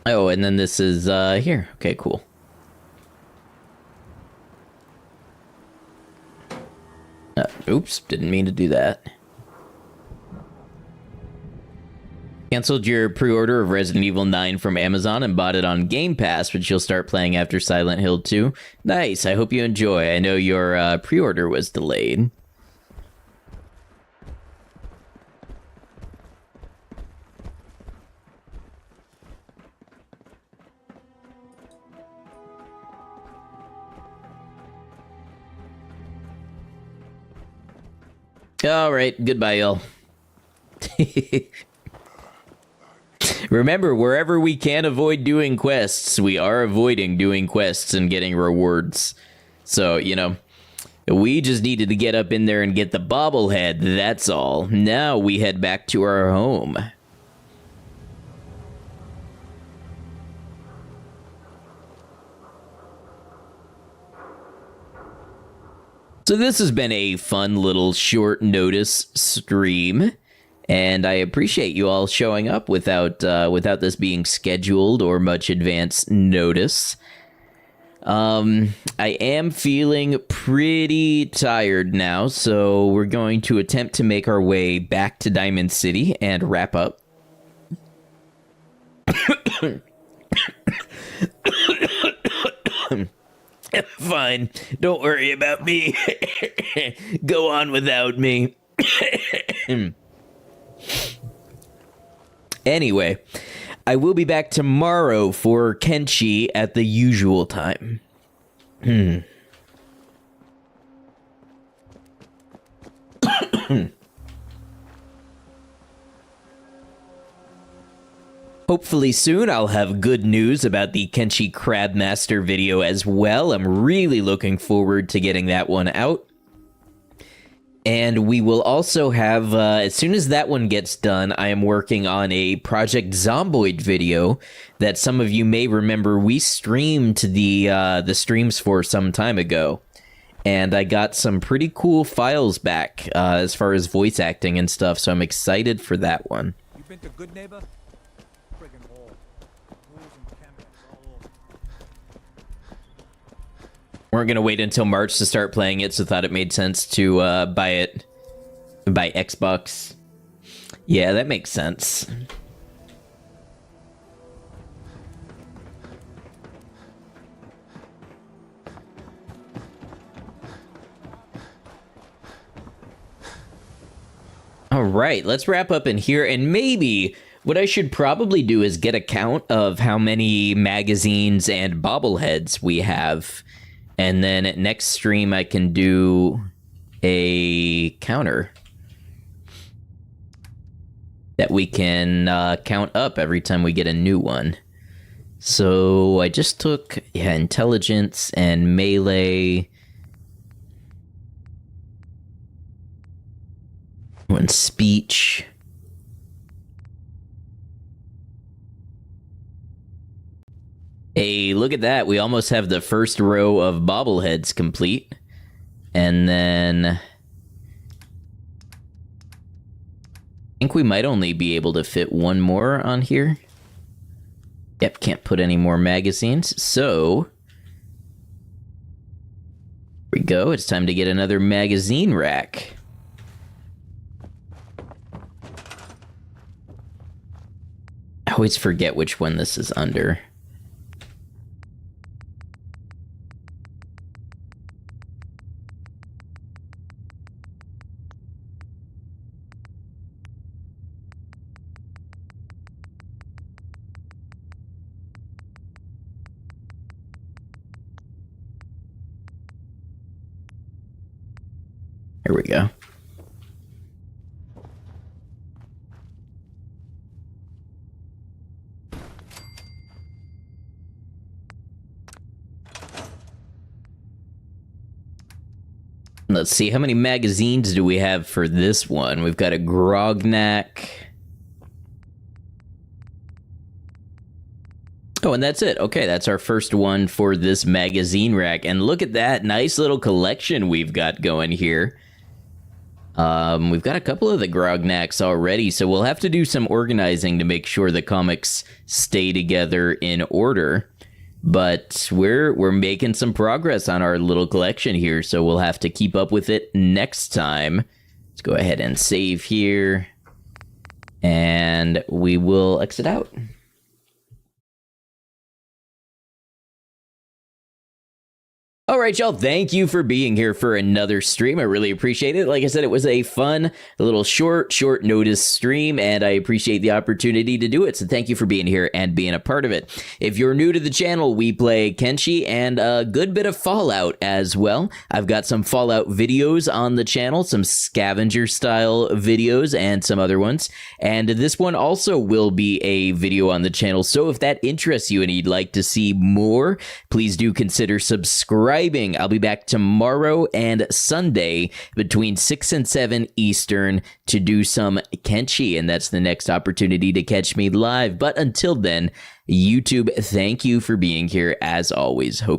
Oh, and then this is, here. Okay, cool. Oops, didn't mean to do that. Canceled your pre-order of Resident Evil 9 from Amazon and bought it on Game Pass, which you'll start playing after Silent Hill 2. Nice, I hope you enjoy. I know your pre-order was delayed. All right, goodbye, y'all. Remember, wherever we can avoid doing quests, we are avoiding doing quests and getting rewards. So, you know, we just needed to get up in there and get the bobblehead, that's all. Now we head back to our home. So this has been a fun little short notice stream, and I appreciate you all showing up without this being scheduled or much advance notice. I am feeling pretty tired now, so we're going to attempt to make our way back to Diamond City and wrap up. Fine, don't worry about me. Go on without me. Anyway, I will be back tomorrow for Kenshi at the usual time. Hopefully soon I'll have good news about the Kenshi Crabmaster video as well. I'm really looking forward to getting that one out. And we will also have, as soon as that one gets done, I am working on a Project Zomboid video that some of you may remember we streamed the streams for some time ago. And I got some pretty cool files back as far as voice acting and stuff, so I'm excited for that one.
You been to Good Neighbor? Friggin' all. Rules and cameras all over.
Weren't gonna wait until March to start playing it, so thought it made sense to buy Xbox. Yeah, that makes sense. All right, let's wrap up in here, and maybe what I should probably do is get a count of how many magazines and bobbleheads we have, and then at next stream I can do a counter that we can count up every time we get a new one. So I just took intelligence and melee. One speech. Hey, look at that. We almost have the first row of bobbleheads complete. And then I think we might only be able to fit one more on here. Yep, can't put any more magazines. So here we go. It's time to get another magazine rack. I always forget which one this is under. Here we go. Let's see, how many magazines do we have for this one? We've got a Grognak. Oh, and that's it. Okay, that's our first one for this magazine rack. And look at that nice little collection we've got going here. We've got a couple of the Grognaks already, so we'll have to do some organizing to make sure the comics stay together in order. But we're making some progress on our little collection here, so we'll have to keep up with it next time. Let's go ahead and save here, and we will exit out. All right, y'all, thank you for being here for another stream. I really appreciate it. Like I said, it was a fun, little short notice stream, and I appreciate the opportunity to do it. So thank you for being here and being a part of it. If you're new to the channel, we play Kenshi and a good bit of Fallout as well. I've got some Fallout videos on the channel, some scavenger style videos and some other ones. And this one also will be a video on the channel. So if that interests you and you'd like to see more, please do consider subscribing. I'll be back tomorrow and Sunday between 6 and 7 Eastern to do some Kenshi, and that's the next opportunity to catch me live. But until then, YouTube, thank you for being here as always. Hope you